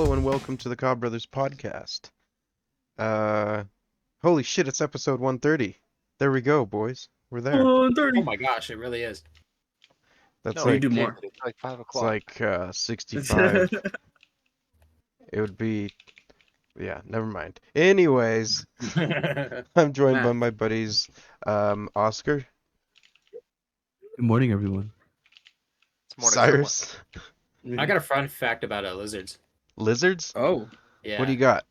Hello and welcome to the Cobb Brothers podcast. Uh, Holy shit, it's episode 130. There we go, boys. We're there. Oh, Oh 30. my gosh, it really is. That's No, we like do more. It's like 5 it's o'clock. like 65. It would be never mind. Anyways, I'm joined by my buddies Oscar, Good morning, everyone. It's morning Cyrus, I got a fun fact about lizards. lizards. Oh, Yeah. What do you got?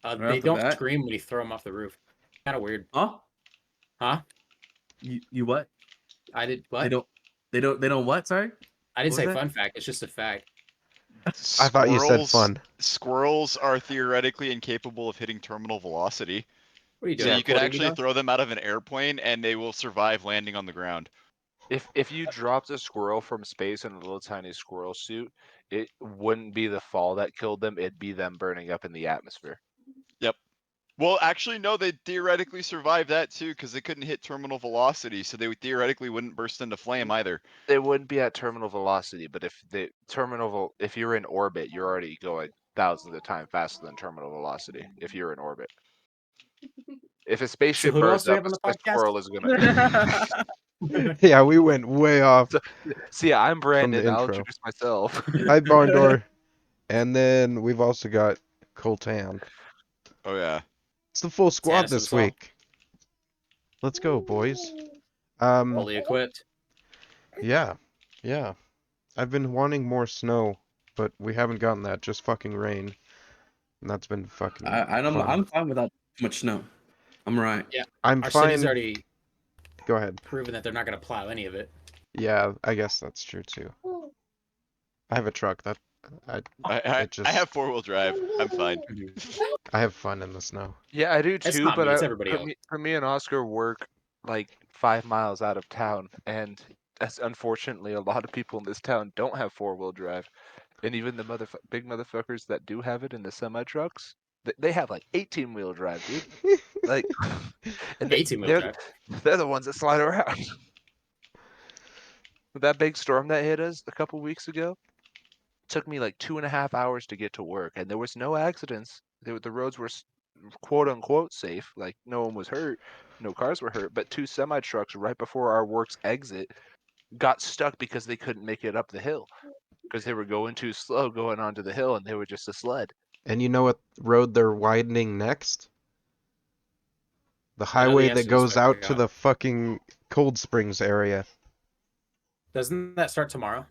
Right They off the don't bat? scream when you throw them off the roof. Kind of weird. huh? Huh? You what? I did what? They don't what? Sorry. I didn't what say was that? fun fact. It's just a fact. I thought you said fun. Squirrels are theoretically incapable of hitting terminal velocity. What are you So doing? you could recording actually me throw them out of an airplane and they will survive landing on the ground. If you dropped a squirrel from space in a little tiny squirrel suit, it wouldn't be the fall that killed them, it'd be them burning up in the atmosphere. Well, actually, no, they theoretically survive that too because they couldn't hit terminal velocity, so they theoretically wouldn't burst into flame either. They wouldn't be at terminal velocity, but if you're in orbit, you're already going thousands of times faster than terminal velocity if you're in orbit. If a spaceship who else burns do we up, have on the a podcast? squirrel is gonna. Yeah, we went way off. See, I'm Brandon. I'll intro. introduce myself. Hi, Barndor. And then we've also got Coltan. Oh yeah. It's the full squad Santa's this song. week. Let's go, boys. Fully equipped. Yeah. I've been wanting more snow, but we haven't gotten that. Just fucking rain, and that's been fucking. I'm fun. fine without too much snow. I'm right. I'm Our fine. city's already Go ahead. proven that they're not going to plow any of it. Yeah, I guess that's true too. I have a truck. I just- have 4-wheel drive. I'm fine. I have fun in the snow. Yeah, I do It's too, not but me, it's everybody else. for me and Oscar work like 5 miles out of town, and that's unfortunately a lot of people in this town don't have 4-wheel drive, and even the big motherfuckers that do have it in the semi trucks, they have like 18-wheel drive, dude. Like, and 18-wheel drive. they're the ones that slide around. With that big storm that hit us a couple weeks ago, took me like 2.5 hours to get to work, and there was no accidents. The roads were quote unquote safe, like no one was hurt, no cars were hurt, but 2 semi trucks right before our work's exit got stuck because they couldn't make it up the hill because they were going too slow going onto the hill, and they were just a sled. And you know what road they're widening next? The I know the highway answer that to this, goes but I out to forgot. the fucking Cold Springs area. Doesn't that start tomorrow?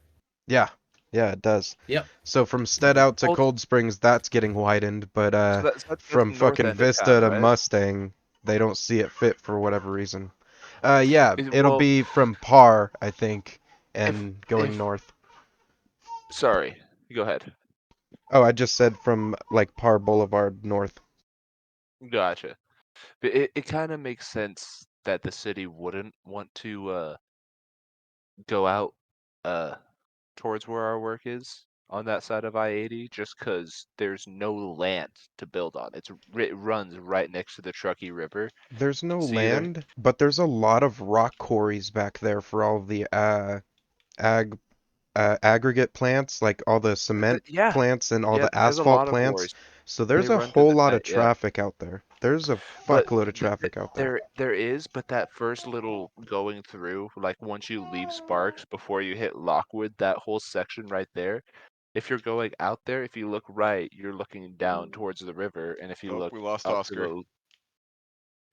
Yeah, it does. Yep. So from Stead out to Cold- Cold Springs, that's getting widened, but So that's from the north fucking end of Vista town, to right? Mustang, they don't see it fit for whatever reason. Yeah, it'll Well, be from Par, I think, and going if- north. Sorry, go ahead. Oh, I just said from like Par Boulevard north. Gotcha. But it kind of makes sense that the city wouldn't want to go out towards where our work is on that side of I-80, just because there's no land to build on. It runs right next to the Truckee River. There's no See there? land, but there's a lot of rock quarries back there for all the aggregate plants, like all the cement Yeah, plants and all the there's a lot asphalt of plants. quarries. So there's They a run through whole the lot of night, yeah. traffic out there. There's a But fuckload of traffic out there. There is, but that first little going through, like once you leave Sparks before you hit Lockwood, that whole section right there. If you're going out there, if you look right, you're looking down towards the river, and if you Oh, look we lost up Oscar.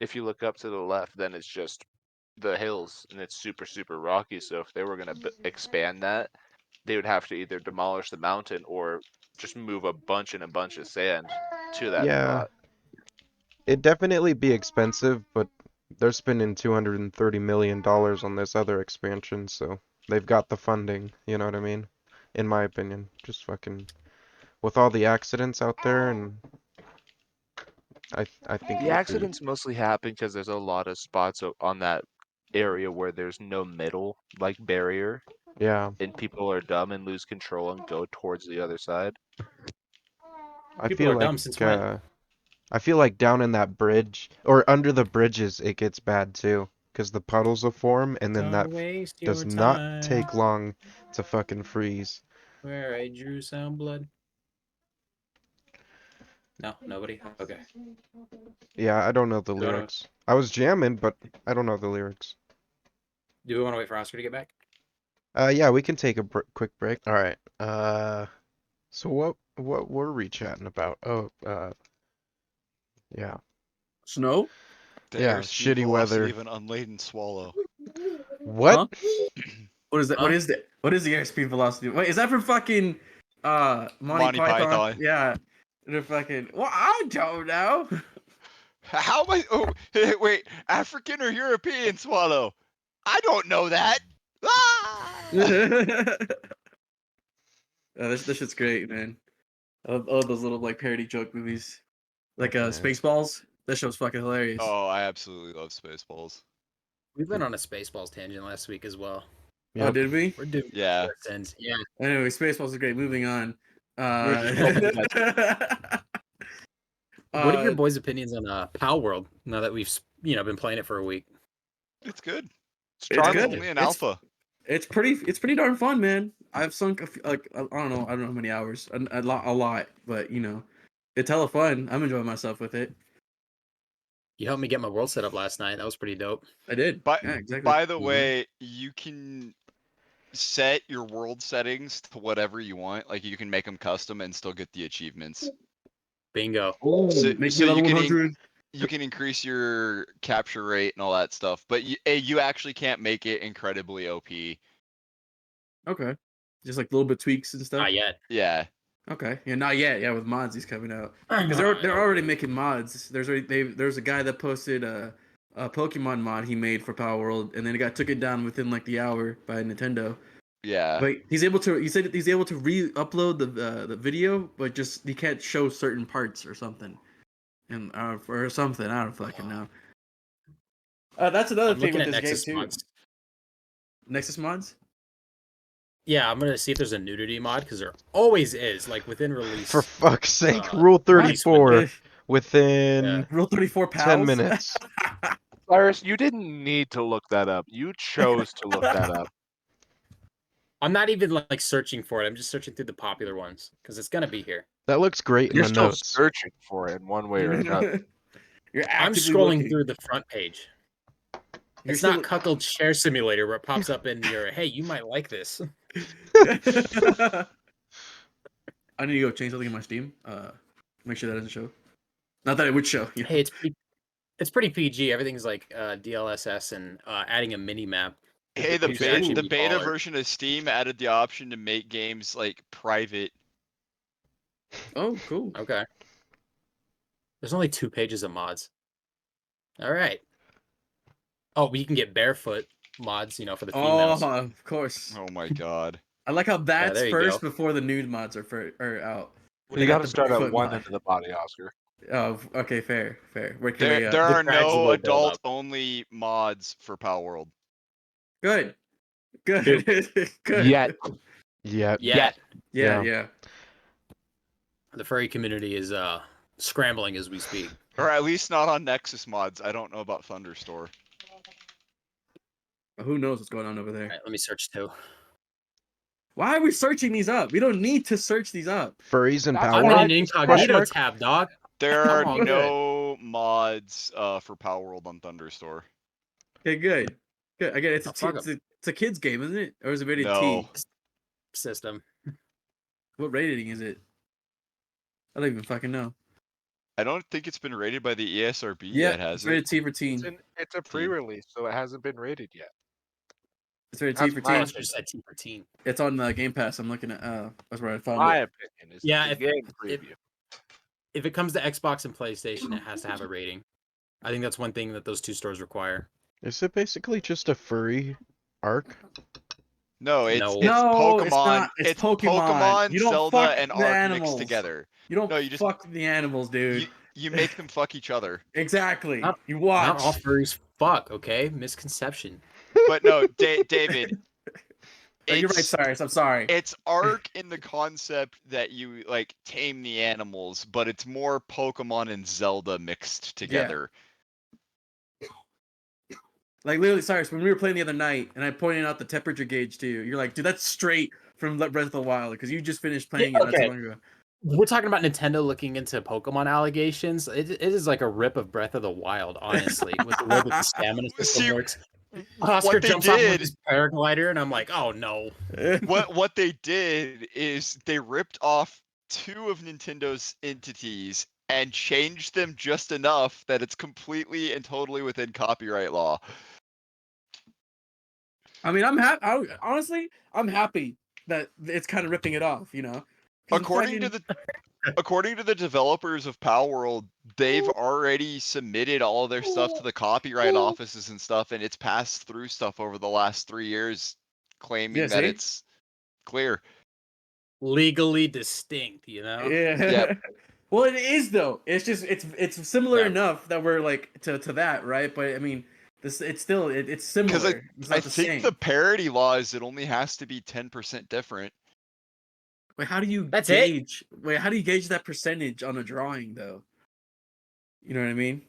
if you look up to the left, then it's just the hills, and it's super super rocky. So if they were gonna expand that, they would have to either demolish the mountain or just move a bunch of sand to that Yeah, spot. it'd definitely be expensive, but they're spending $230 million on this other expansion, so they've got the funding, you know what I mean? In my opinion. Just fucking with all the accidents out there, and I think The accidents mostly happen because there's a lot of spots on that area where there's no middle like barrier, yeah, and people are dumb and lose control and go towards the other side. I People feel are like dumb since when? I feel like down in that bridge or under the bridges it gets bad too, because the puddles will form and then that Don't waste does your not time take long to fucking freeze. Where I drew some blood. No, nobody. Okay. Yeah, I don't know the No, no. lyrics. I was jamming, but I don't know the lyrics. Do we want to wait for Oscar to get back? Yeah, we can take a quick break. All right. So what were we chatting about? Oh, yeah. Snow? The Yeah, airspeed shitty velocity weather. of an unladen swallow. What? Huh? What is that? What Huh? is that? What is the airspeed velocity? Wait, is that from fucking Monty Monty Python. Yeah. They're fucking well, I don't know. How am I? Oh, wait, African or European swallow? I don't know that. Ah! This shit's great, man. I love those little like parody joke movies. Like Okay. Spaceballs. That show's fucking hilarious. Oh, I absolutely love Spaceballs. We've been on a Spaceballs tangent last week as well. Oh, Yep. did we? We're doing Yeah. ends. Yeah. Anyway, Spaceballs is great. Moving on. We're just What are your boys' opinions on Palworld now that we've been playing it for a week? It's good. It's It's charming. It's good. only an It's- alpha. It's pretty darn fun, man. I've sunk like I don't know how many hours, a lot, but it's hella fun. I'm enjoying myself with it. You helped me get my world set up last night. That was pretty dope. I did. By, Yeah, exactly. by the Mhm. way, you can set your world settings to whatever you want. Like you can make them custom and still get the achievements. Bingo. So, Make so me level you can 100. you can increase your capture rate and all that stuff, but you actually can't make it incredibly OP. Okay. Just like little bit tweaks and stuff. Not yet. Yeah. Okay. Yeah, not yet. Yeah, with mods he's coming out. Because they're already making mods. There's a guy that posted a Pokemon mod he made for Palworld, and then took it down within like the hour by Nintendo. Yeah. But he said he's able to re-upload the video, but just he can't show certain parts or something, and or something. I don't fucking know. That's another I'm thing looking with at this Nexus game too. mods. Nexus mods. Yeah, I'm gonna see if there's a nudity mod because there always is. Like within release. For fuck's sake, Uh, Rule release 34 within Yeah. Rule 34 pals. 10 minutes. Cyrus, you didn't need to look that up. You chose to look that up. I'm not even like searching for it. I'm just searching through the popular ones because it's gonna be here. That looks great in You're the still notes. searching for it in one way or another. You're I'm actively scrolling looking. through the front page. You're It's still- not Cuckold Share Simulator where it pops up in your hey, you might like this. I need to go change something in my Steam. Make sure that doesn't show. Not that it would show. Hey, it's pretty PG. Everything's like DLSS and adding a mini map. Hey, It should actually the be beta taller. version of Steam added the option to make games like private. Oh, cool. Okay. There's only 2 pages of mods. All right. Oh, we can get barefoot mods, for the females. Oh, of course. Oh my god. I like how that's there you first go. before the nude mods are out. You They got to the start at barefoot one mod. end of the body, Oscar. Oh, okay, fair. Where can There, they, there are gradual no build-up. adult only mods for Palworld. Good. Good. Good. Yet. Yeah. Yeah. Yeah. The furry community is scrambling as we speak. Or at least not on Nexus mods. I don't know about Thunderstore. Who knows what's going on over All there? right, let me search too. Why are we searching these up? We don't need to search these up. Furries and That's I'm power. in why- an incognito tab, dog. There Come are on, no mods for Palworld on Thunderstore. Okay, good. Again, it's Oh, fuck it's a kid's game, isn't it? Or is it rated No. T? System. What rating is it? I don't even fucking know. I don't think it's been rated by the E ESRB Yeah, yet, has it's it? rated T for teen. It's a pre-release, so it hasn't been rated yet. It's rated T That's for my teen. Monster said T for teen. It's on Game Pass. I'm looking at. That's where I found My it. opinion is Yeah, it's a game preview. If it comes to Xbox and PlayStation, it has to have a rating. I think that's one thing that those 2 stores require. Is it basically just a furry arc? No, it's No. it's No, Pokemon. it's not. It's Pokemon. You don't Zelda, fuck and the Ark animals. mixed together. You don't No, you just- fuck the animals, dude. You make them fuck each other. Exactly. Not- You watch. Not all furries fuck, okay? Misconception. But no, David. Oh, you're right, it's- Cyrus. I'm sorry. It's Ark in the concept that you like tame the animals, but it's more Pokemon and Zelda mixed together. Like literally, Cyrus, when we were playing the other night, and I pointed out the temperature gauge to you, you're like, "Dude, that's straight from Breath of the Wild," because you just finished playing Yeah, it not too okay. long ago. we're talking about Nintendo looking into Pokemon allegations. It is like a rip of Breath of the Wild, honestly, with the way that the stamina system See, works. Oscar what they jumps off with did, his paraglider, and I'm like, oh no. what they did is they ripped off two of Nintendo's entities and changed them just enough that it's completely and totally within copyright law. I mean, honestly, I'm happy that it's kind of ripping it off, you know. 'Cause According to the developers of Palworld, they've already submitted all of their stuff to the copyright offices and stuff, and it's passed through stuff over the last 3 years, claiming Yeah, that see? it's clear. Legally distinct, you know? Yeah. Yep. Well, it is though. It's just it's similar Yeah. enough that we're like to that, right? But I mean, this it's still it's Because similar. It's I not the think same. the parity law is it only has to be 10% different. Wait, how do you That's it? gauge? Wait, how do you gauge that percentage on a drawing though? You know what I mean?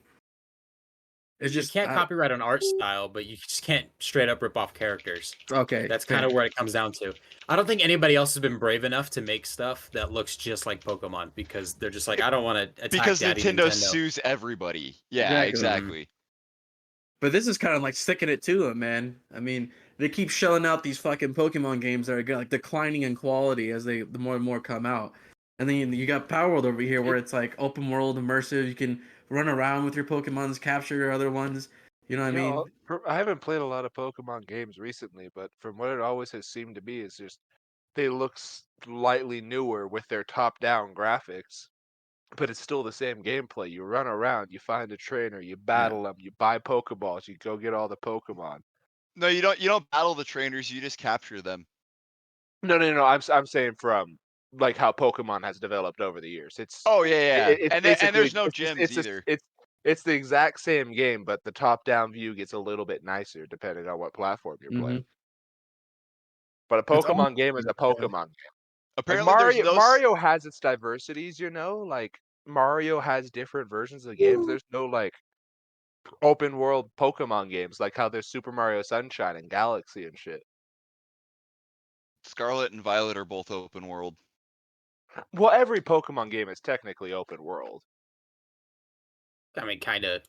It's You just can't copyright an art style, but you just can't straight up rip off characters. okay. That's fair. kind of where it comes down to. I don't think anybody else has been brave enough to make stuff that looks just like Pokemon because they're just like, I don't want to attack Because Daddy Nintendo Nintendo. sues everybody. Yeah, exactly. But this is kind of like sticking it to them, man. I mean, they keep shelling out these fucking Pokemon games that are like declining in quality as the more and more come out. And then you got Palworld over here where it's like open world, immersive. You can run around with your Pokemons, capture your other ones. You know what I mean? I haven't played a lot of Pokemon games recently, but from what it always has seemed to be is just they look slightly newer with their top-down graphics, but it's still the same gameplay. You run around, you find a trainer, you battle them, you buy Pokeballs, you go get all the Pokemon. No, you don't battle the trainers, you just capture them. No. I'm saying from like how Pokemon has developed over the years. Oh yeah. It's And basically there's no gyms either. it's the exact same game, but the top-down view gets a little bit nicer depending on what platform you're playing. But a It's Pokemon game is a Pokemon game. Like Apparently there's no Mario has its diversities, you know? Like Mario has different versions of games. There's no like open world Pokemon games like how there's Super Mario Sunshine and Galaxy and shit. Scarlet and Violet are both open world. Well, every Pokemon game is technically open world. I mean, kind of.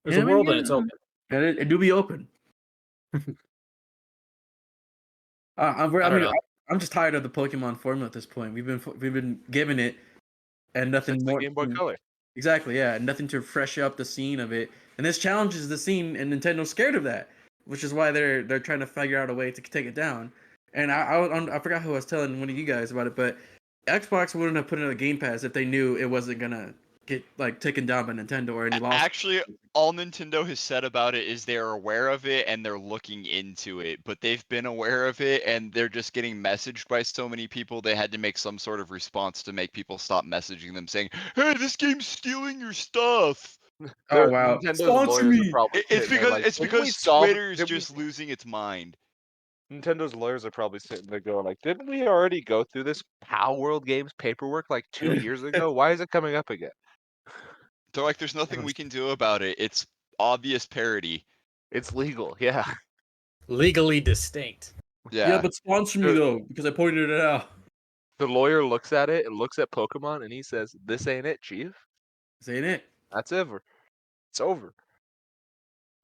There's a world and it's open. And it do be open. I'm just tired of the Pokemon formula at this point. We've been giving it, and nothing Since the more. Game Boy Color. Exactly, yeah, nothing to fresh up the scene of it. And this challenges the scene, and Nintendo's scared of that, which is why they're trying to figure out a way to take it down. And I forgot who I was telling one of you guys about it, but Xbox wouldn't have put it on a Game Pass if they knew it wasn't gonna get like taken down by Nintendo or any loss. Actually, all Nintendo has said about it is they're aware of it and they're looking into it, but they've been aware of it and they're just getting messaged by so many people they had to make some sort of response to make people stop messaging them saying, "Hey, this game's stealing your stuff." Oh wow! Nintendo's Sponsor lawyers me! are probably It's sitting there because like, it's "Didn't we because solve- Twitter's didn't we- just losing its mind. Nintendo's lawyers are probably sitting there going like, "Didn't we already go through this Palworld Games paperwork like 2 years ago? Why is it coming up again?" They're like, "There's nothing we can do about it. It's obvious parody." It's legal, yeah. Legally distinct. Yeah. But sponsor me though, because I pointed it out. The lawyer looks at it and looks at Pokemon and he says, "This ain't it, Chief. This ain't it. That's over. It's over."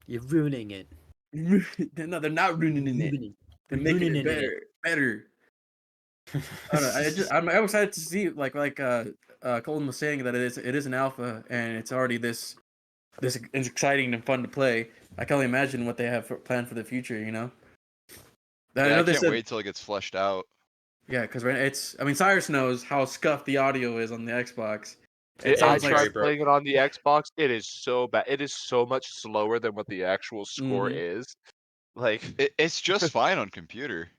You're ruining it. No, they're not ruining it. They're making Ruining it better. I don't know. I'm excited to see like Colton was saying that it is an alpha and it's already this is exciting and fun to play. I can only imagine what they have planned for the future. You know. I Yeah, know I they can't said wait till it gets fleshed out. yeah, because it's. I mean, Cyrus knows how scuffed the audio is on the Xbox. It It I sounds sounds like tried playing it on the Xbox. It is so bad. It is so much slower than what the actual score is. Like, It's just fine on computer.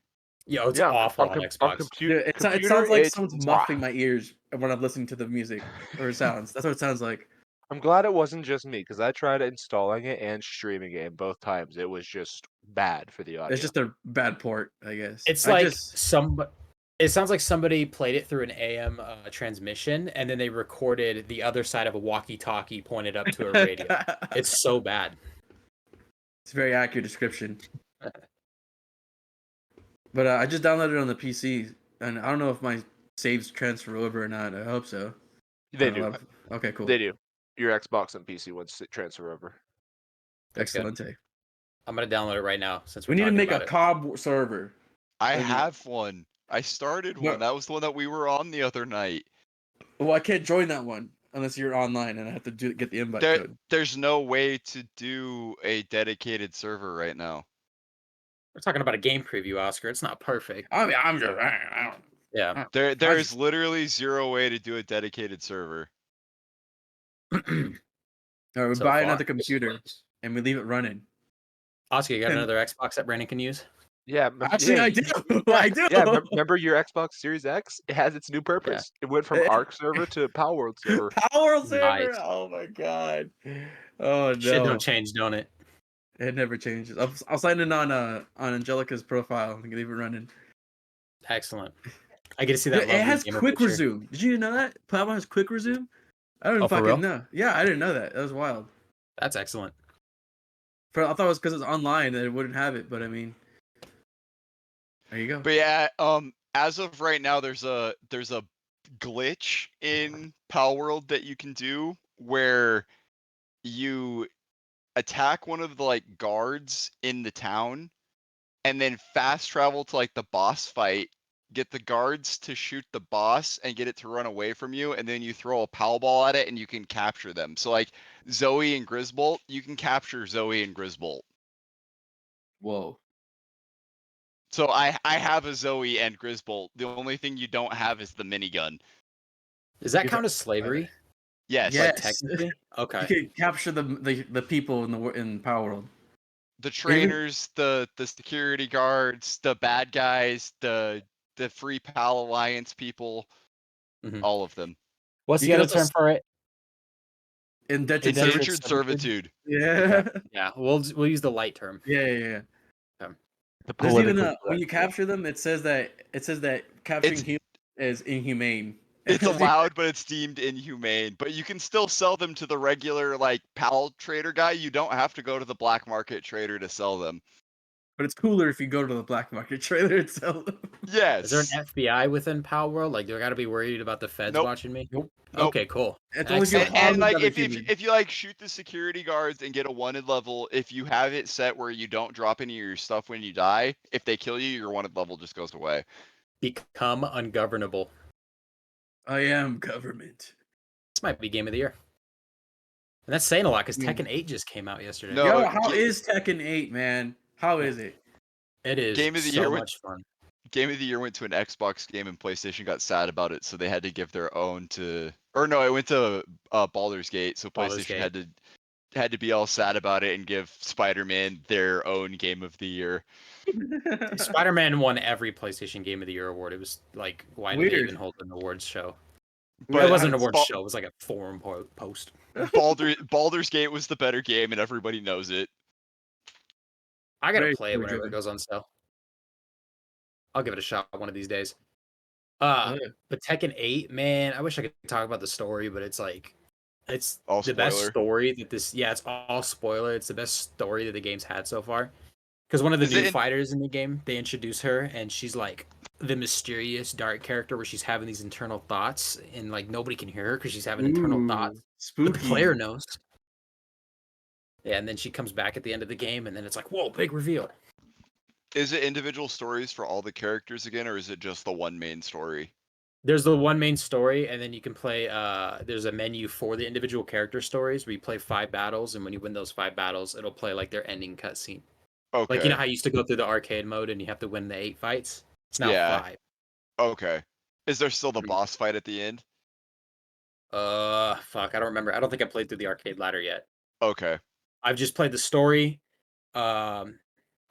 Yo, it's yeah, awful on on Xbox. yeah, it sounds like someone's muffling my ears when I'm listening to the music or sounds. That's what it sounds like. I'm glad it wasn't just me because I tried installing it and streaming it, and both times it was just bad for the audio. It's just a bad port, I guess. It's I like just, it sounds like somebody played it through an AM transmission and then they recorded the other side of a walkie-talkie pointed up to a radio. It's so bad. It's a very accurate description. But I just downloaded it on the PC, and I don't know if my saves transfer over or not. I hope so. They do. Okay, cool. They do. Your Xbox and PC ones transfer over. That's good. Excellent. I'm gonna download it right now since We we're need to talking make a about it. COB server. I That'd be- have one. I started one. That was the one that we were on the other night. Well, I can't join that one unless you're online, and I have to get the invite code. There's no way to do a dedicated server right now. We're talking about a game preview, Oscar. It's not perfect. I mean, I'm just. Yeah. There's literally zero way to do a dedicated server. All right, we So buy far. another computer and we leave it running. Oscar, you got And- another Xbox that Brandon can use? Yeah, Actually, yeah, I do. I do. Yeah, remember your Xbox Series X? It has its new purpose. It went from Arc server to Palworld server. Power server. Nice. Oh my god. Oh no. Shit don't change, don't it? It never changes. I'll sign in on Angelica's profile and leave it running. Excellent. I get to see that. It lovely has gamer quick picture. resume. Did you know that? Palworld has quick resume? I don't Oh, for fucking real? know. Yeah, I didn't know that. That was wild. That's excellent. I thought it was because it's online that it wouldn't have it, but I mean, there you go. But yeah, as of right now, there's a glitch in Palworld that you can do where you attack one of the like guards in the town and then fast travel to like the boss fight, get the guards to shoot the boss and get it to run away from you, and then you throw a pal ball at it and you can capture them. So like Zoe and Grisbolt, you can capture Zoe and Grisbolt. Whoa. So I have a Zoe and Grisbolt. The only thing you don't have is the minigun. Does that Is count that- as slavery? Yes. Yeah. Like Yes. technically? You Okay. can capture the people in Palworld. The trainers, the security guards, the bad guys, the Free Pal Alliance people, Mhm. all of them. What's You the can other also term for it? Indentured Indentured servitude. Indentured servitude. Yeah. Yeah, we'll use the light term. Yeah. The There's even politically when you correct. capture them, it says that capturing It's- humans is inhumane. It's allowed, but it's deemed inhumane. But you can still sell them to the regular like PAL trader guy. You don't have to go to the black market trader to sell them. But it's cooler if you go to the black market trailer and sell them. Yes. Is there an FBI within Palworld? Like, do I got to be worried about the feds Nope. watching me? Nope. Okay, cool. It's only if you Excellent. harm And like another if human. you like shoot the security guards and get a wanted level, if you have it set where you don't drop any of your stuff when you die, if they kill you, your wanted level just goes away. Become ungovernable. I am government. This might be game of the year. And that's saying a lot because Hmm. Tekken 8 just came out yesterday. No, Yo, how ga- is Tekken 8, man? How is it? It is Game of the so year much fun. Game of the Year went to an Xbox game and PlayStation got sad about it, so they had to give their own to, or no, it went to Baldur's Gate, so Baldur's PlayStation had to be all sad about it and give Spider-Man their own Game of the Year. Spider-Man won every PlayStation Game of the Year award. It was like, why did they Weird. even hold an awards show? But it wasn't an it's awards Bal- show. It was like a forum post. Baldur's Gate was the better game, and everybody knows it. I gotta Very play it story whenever it driven. goes on sale. I'll give it a shot one of these days. Yeah. But Tekken 8, man, I wish I could talk about the story, but it's like it's All the best spoiler. story that it's all spoiler. It's the best story that the game's had so far. Because one of the Is it new in- fighters in the game, they introduce her and she's like the mysterious dark character where she's having these internal thoughts and like nobody can hear her because she's having internal Ooh, thoughts. Spooky. But the player knows. Yeah, and then she comes back at the end of the game and then it's like, whoa, big reveal. Is it individual stories for all the characters again, or is it just the one main story? There's the one main story, and then you can play. There's a menu for the individual character stories where you play 5 battles, and when you win those 5 battles, it'll play like their ending cutscene. Okay. Like you know how you used to go through the arcade mode and you have to win the 8 fights. It's now Yeah. 5. Okay. Is there still the Pretty- boss fight at the end? Fuck, I don't remember. I don't think I played through the arcade ladder yet. Okay. I've just played the story,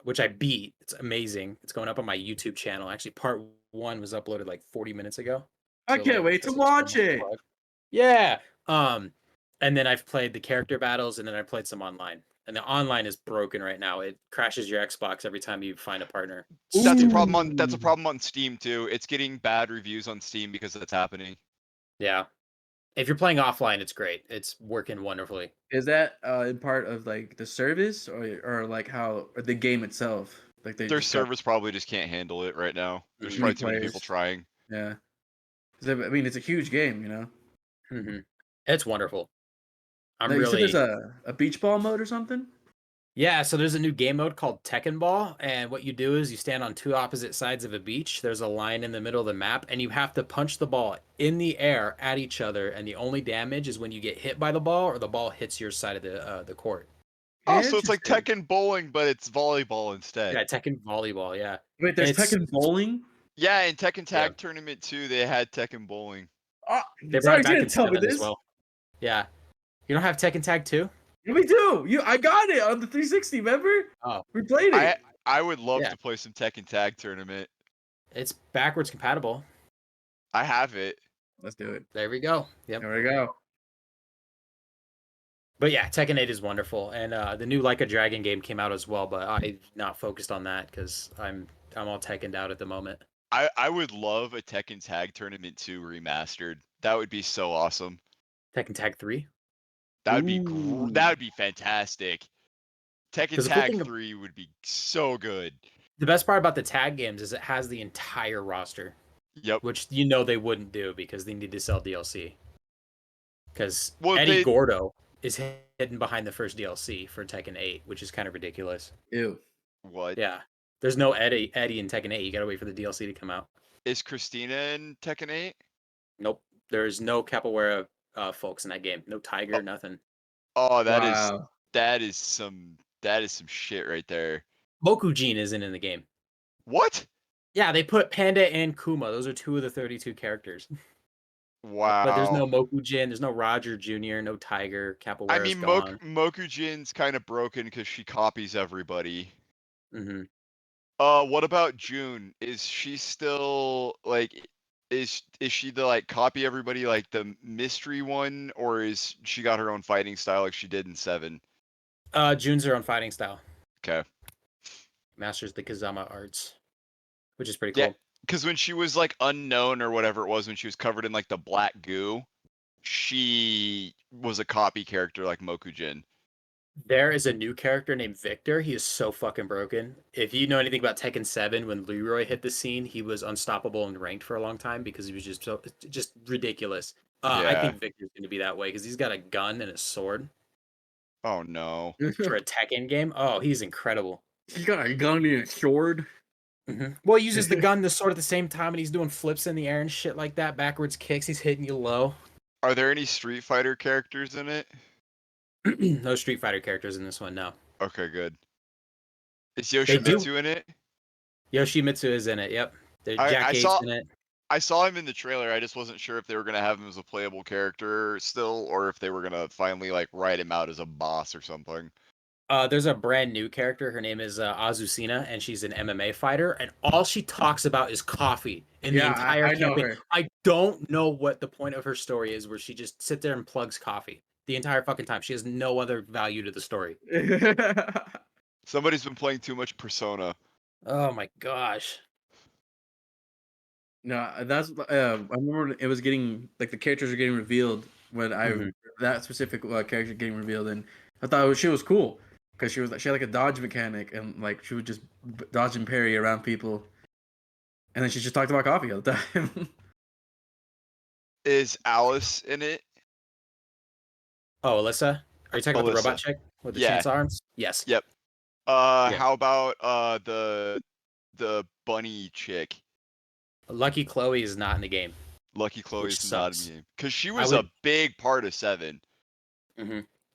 which I beat. It's amazing. It's going up on my YouTube channel. Actually, part 1 was uploaded like 40 minutes ago. I So, can't like, wait to this is watch almost it. live. Yeah. And then I've played the character battles, and then I played some online. And the online is broken right now. It crashes your Xbox every time you find a partner. That's a problem Ooh. on Steam too. It's getting bad reviews on Steam because that's happening. Yeah. If you're playing offline, it's great. It's working wonderfully. Is that in part of like the service or like how or the game itself? Like they Their just got- servers probably just can't handle it right now. There's Mhm. probably too many people Players. trying. yeah. 'Cause I mean, it's a huge game, you know. It's wonderful. I'm Now, you said really there's a beach ball mode or something? Yeah, so there's a new game mode called Tekken Ball, and what you do is you stand on two opposite sides of a beach. There's a line in the middle of the map, and you have to punch the ball in the air at each other, and the only damage is when you get hit by the ball or the ball hits your side of the court. Oh, so it's like Interesting. Tekken bowling, but it's volleyball instead. Yeah, Tekken Volleyball, yeah. Wait, there's It's Tekken bowling? Yeah, in Tekken Yeah. Tag Tournament 2, they had Tekken bowling. Oh, They brought sorry, it you back in didn't tell me 7 as this. well. Yeah. You don't have Tekken Tag 2? Yeah, we do. I got it on the 360. Remember? Oh, We played it. I would love Yeah. to play some Tekken Tag Tournament. it's backwards compatible. I have it. Let's do it. There we go. Yep. There we go. But yeah, Tekken 8 is wonderful, and the new Like a Dragon game came out as well. But I'm not focused on that because I'm all Tekkened out at the moment. I would love a Tekken Tag Tournament 2 remastered. That would be so awesome. Tekken Tag 3. That would be Ooh. that would be fantastic. Tekken 'Cause the cool Tag thing 3 would be so good. The best part about the tag games is it has the entire roster, Yep. which they wouldn't do because they need to sell DLC. Because Well, Eddie they- Gordo is hidden behind the first DLC for Tekken 8, which is kind of ridiculous. Ew. What? Yeah, there's no Eddie in Tekken 8. You gotta wait for the DLC to come out. Is Christina in Tekken 8? Nope, there's no capoeira folks in that game. No Tiger, nothing. Oh, Wow. that is some shit right there. Mokujin isn't in the game. What? Yeah, they put Panda and Kuma. Those are 2 of the 32 characters. Wow. But there's no Mokujin, there's no Roger Jr., no Tiger, Capoeira's I mean, gone. Mokujin's kind of broken because she copies everybody. Mm-hmm. What about June? Is she still like? Is she the like copy everybody like the mystery one, or is she got her own fighting style like she did in 7? June's her own fighting style. Okay. Masters the Kazama arts, which is pretty Yeah, cool. because when she was like unknown or whatever it was, when she was covered in like the black goo, she was a copy character like Mokujin. There is a new character named Victor. He is so fucking broken. If you know anything about Tekken 7, when Leroy hit the scene, he was unstoppable and ranked for a long time because he was just ridiculous. I Yeah. think Victor's going to be that way because he's got a gun and a sword Oh no. for a Tekken game. Oh, he's incredible. He's got a gun and a sword. Well, he uses the gun and the sword at the same time, and he's doing flips in the air and shit like that, backwards kicks. He's hitting you low. Are there any Street Fighter characters in it? No Street Fighter characters in this one, no. Okay, good. Is do. Yoshimitsu in it? Yoshimitsu is in it, yep. There's I Jack Gates saw- in it. I saw him in the trailer. I just wasn't sure if they were gonna have him as a playable character still, or if they were gonna finally like write him out as a boss or something. There's a brand new character. Her name is Azucena, and she's an MMA fighter. And all she talks about is coffee in the Yeah, entire I know campaign. her. I don't know what the point of her story is, where she just sits there and plugs coffee the entire fucking time. She has no other value to the story. Somebody's been playing too much Persona. Oh my gosh. No, that's I remember it was getting like the characters were getting revealed when Mhm. that specific character getting revealed, and I thought she was cool because she had like a dodge mechanic and like she would just dodge and parry around people, and then she just talked about coffee all the time. Is Alice in it? Oh, Alyssa? Are you talking about the robot Alyssa. chick with the Yeah. chainsaw arms? Yes. Yep. Yeah. How about the bunny chick? Lucky Chloe is not in the game. Lucky Chloe's Which not in sucks. the game because she I was would- a big part of 7.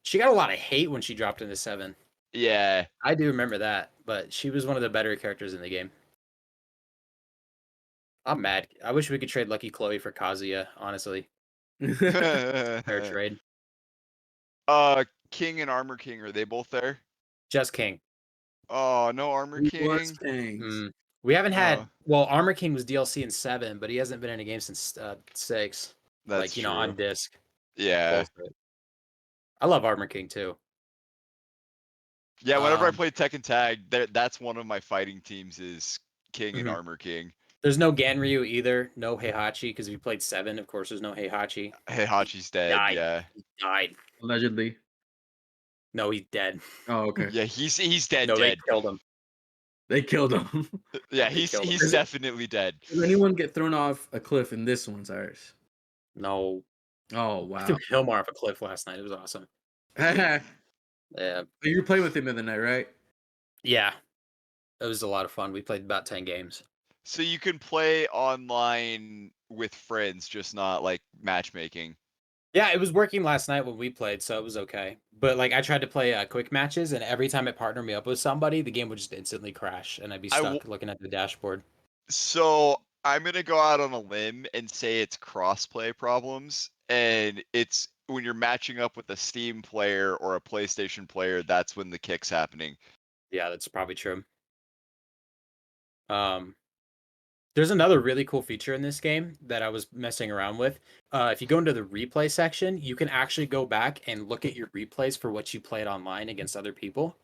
She got a lot of hate when she dropped into 7. Yeah. I do remember that, but she was one of the better characters in the game. I'm mad. I wish we could trade Lucky Chloe for Kazuya, honestly. Fair trade. King and Armor King, are they both there? Just King. Oh, no Armor King. Mm. We haven't had. Oh. Well, Armor King was DLC in 7, but he hasn't been in a game since 6. That's like, true. on disc. Yeah. Bullshit. I love Armor King too. Yeah, whenever I Um, play Tekken Tag, that's one of my fighting teams is King and Mhm. Armor King. There's no Ganryu either. No Heihachi, because if you played 7, of course, there's no Heihachi. Heihachi's dead, died. yeah. He died. Allegedly. No, he's dead. Oh, okay. Yeah, he's dead, No, they dead. killed him. They killed him. Yeah, They he's killed him. he's definitely dead. Did anyone get thrown off a cliff in this one, Cyrus? No, Oh I wow. threw Hilmar off a cliff last night. It was awesome. Yeah, You were playing with him in the night, right? yeah, it was a lot of fun. We played about 10 games. So you can play online with friends, just not like matchmaking. Yeah, it was working last night when we played, so it was okay. But like, I tried to play quick matches, and every time it partnered me up with somebody, the game would just instantly crash, and I'd be stuck looking at the dashboard. So I'm gonna go out on a limb and say it's crossplay problems, and it's when you're matching up with a Steam player or a PlayStation player, that's when the kick's happening. Yeah, that's probably true. There's another really cool feature in this game that I was messing around with. If you go into the replay section, you can actually go back and look at your replays for what you played online against other people.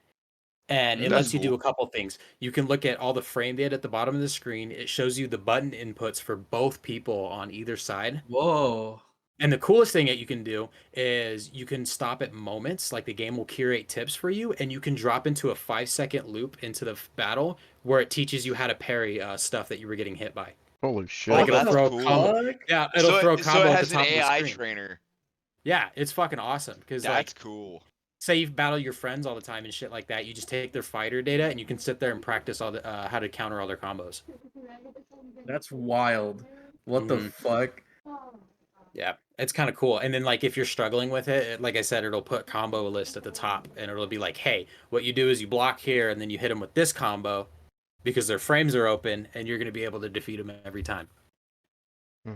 And it That's lets you do cool. a couple things. You can look at all the frame data at the bottom of the screen. It shows you the button inputs for both people on either side. Whoa. And the coolest thing that you can do is you can stop at moments, like the game will curate tips for you, and you can drop into a 5-second loop into the battle where it teaches you how to parry stuff that you were getting hit by. Holy Oh, shit. Like it'll that's throw a cool. combo. Yeah, it'll So throw a it combo at has the an top of the AI screen. trainer. Yeah, it's fucking awesome because like That's cool. say you battle your friends all the time and shit like that, you just take their fighter data and you can sit there and practice all the how to counter all their combos. That's wild. What the Mhm. fuck? Yeah, it's kind of cool. And then like if you're struggling with it, like I said, it'll put combo list at the top and it'll be like, hey, what you do is you block here and then you hit them with this combo because their frames are open and you're going to be able to defeat them every time.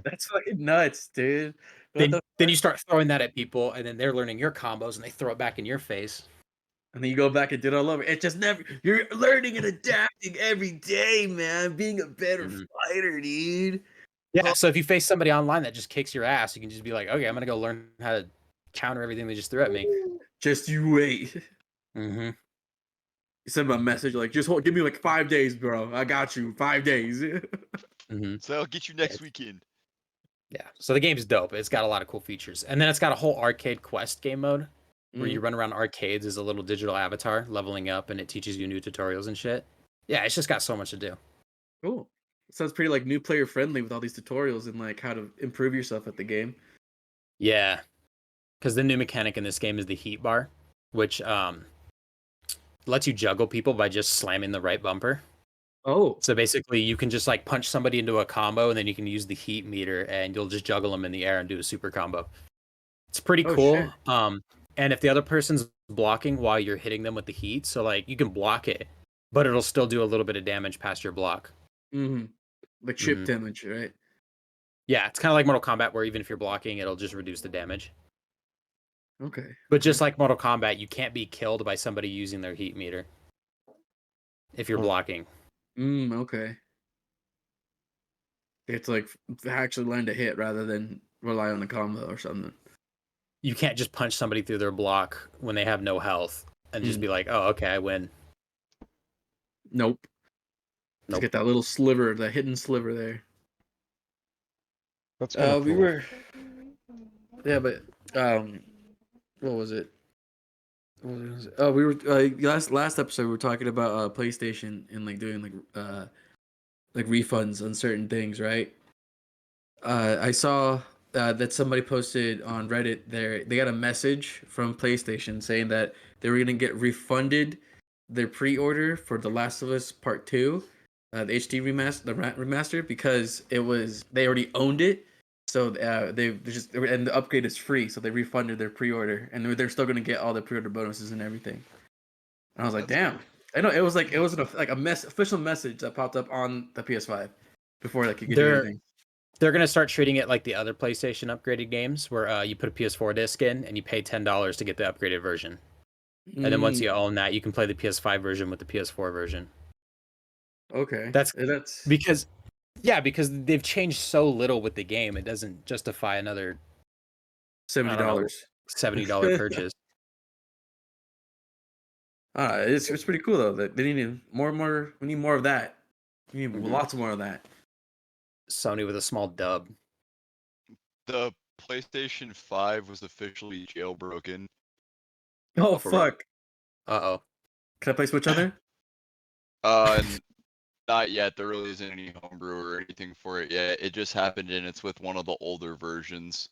That's fucking nuts, dude. What Then, the then you start throwing that at people and then they're learning your combos and they throw it back in your face. And then you go back and do it all over. It just never. You're learning and adapting every day, man. Being a better Mhm. fighter, dude. Yeah, so if you face somebody online that just kicks your ass, you can just be like, okay, I'm going to go learn how to counter everything they just threw at me. Just you wait. Mm-hmm. You send them a message like, just hold, give me like 5 days, bro. I got you. 5 days. Mm-hmm. So I'll get you next weekend. Yeah, so the game's dope. It's got a lot of cool features. And then it's got a whole arcade quest game mode where you run around arcades as a little digital avatar, leveling up, and it teaches you new tutorials and shit. Yeah, it's just got so much to do. Cool. Sounds pretty like new player friendly with all these tutorials and like how to improve yourself at the game. Yeah, because the new mechanic in this game is the heat bar, which lets you juggle people by just slamming the right bumper. Oh, So basically, you can just like punch somebody into a combo, and then you can use the heat meter, and you'll just juggle them in the air and do a super combo. It's pretty Oh, cool. shit. And if the other person's blocking while you're hitting them with the heat, so like you can block it, but it'll still do a little bit of damage past your block. Like chip Mhm. damage, right? Yeah, it's kind of like Mortal Kombat, where even if you're blocking, it'll just reduce the damage. Okay. But just like Mortal Kombat, you can't be killed by somebody using their heat meter if you're Oh. blocking. Okay. It's like actually learn to hit rather than rely on the combo or something. You can't just punch somebody through their block when they have no health and just be like, oh, okay, I win. Nope. Just Nope. get that little sliver, the hidden sliver there. That's kind of cool. Yeah, but what was it? Oh, we were last episode we were talking about PlayStation and like doing like refunds on certain things, right? I saw that somebody posted on Reddit they got a message from PlayStation saying that they were gonna get refunded their pre-order for The Last of Us Part 2, the HD remaster, because they already owned it. So and the upgrade is free, so they refunded their pre-order, and they're still gonna get all the pre-order bonuses and everything. And I was like, That's damn. cool. I know it was official message that popped up on the PS5 before like you could do They're anything. they're gonna start treating it like the other PlayStation upgraded games, where you put a PS4 disc in and you pay $10 to get the upgraded version, and then once you own that, you can play the PS5 version with the PS4 version. Okay, That's that's because they've changed so little with the game, it doesn't justify another $70. $70 purchase. It's pretty cool though. That they need more. We need more of that. We need Mhm. lots more of that. Sony with a small dub. The PlayStation 5 was officially jailbroken. Oh For real. fuck! Uh-oh. Can I play Switch on there? Not yet. There really isn't any homebrew or anything for it yet. It just happened and it's with one of the older versions.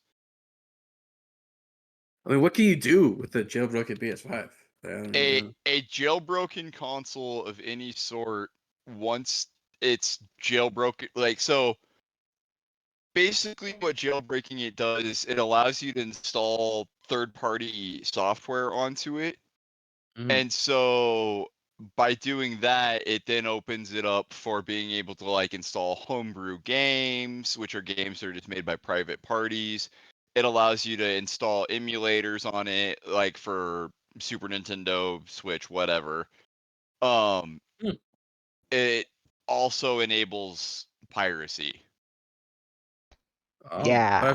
I mean, what can you do with the jailbroken PS5? I don't even know. A jailbroken console of any sort, once it's jailbroken, like, so basically what jailbreaking it does is it allows you to install third-party software onto it. And so by doing that, it then opens it up for being able to like install homebrew games, which are games that are just made by private parties. It allows you to install emulators on it, like for Super Nintendo, Switch, whatever. Um, Hmm. It also enables piracy. Oh, Yeah. but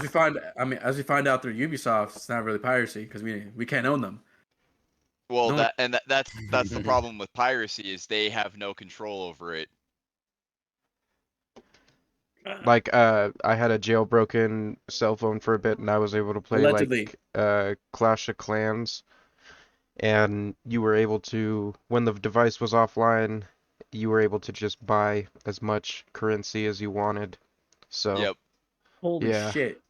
as we find out through Ubisoft, it's not really piracy because we can't own them. Well, No one. that's the problem with piracy is they have no control over it. Like, I had a jailbroken cell phone for a bit, and I was able to play Allegedly. like Clash of Clans, and you were able to, when the device was offline, you were able to just buy as much currency as you wanted. So, Yep. Holy yeah. shit!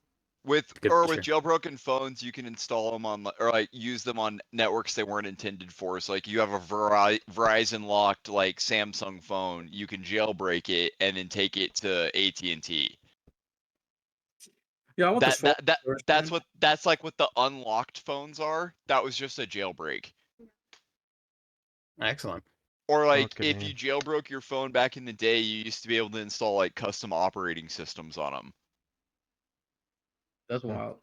With Good with feature. jailbroken phones, you can install them on or like use them on networks they weren't intended for. So like you have a Verizon locked like Samsung phone, you can jailbreak it and then take it to AT&T. Yeah, I want the That short that that version. that's like what the unlocked phones are. That was just a jailbreak. Excellent. Or like Fucking if A. you jailbroke your phone back in the day, you used to be able to install like custom operating systems on them. That's Hmm. wild.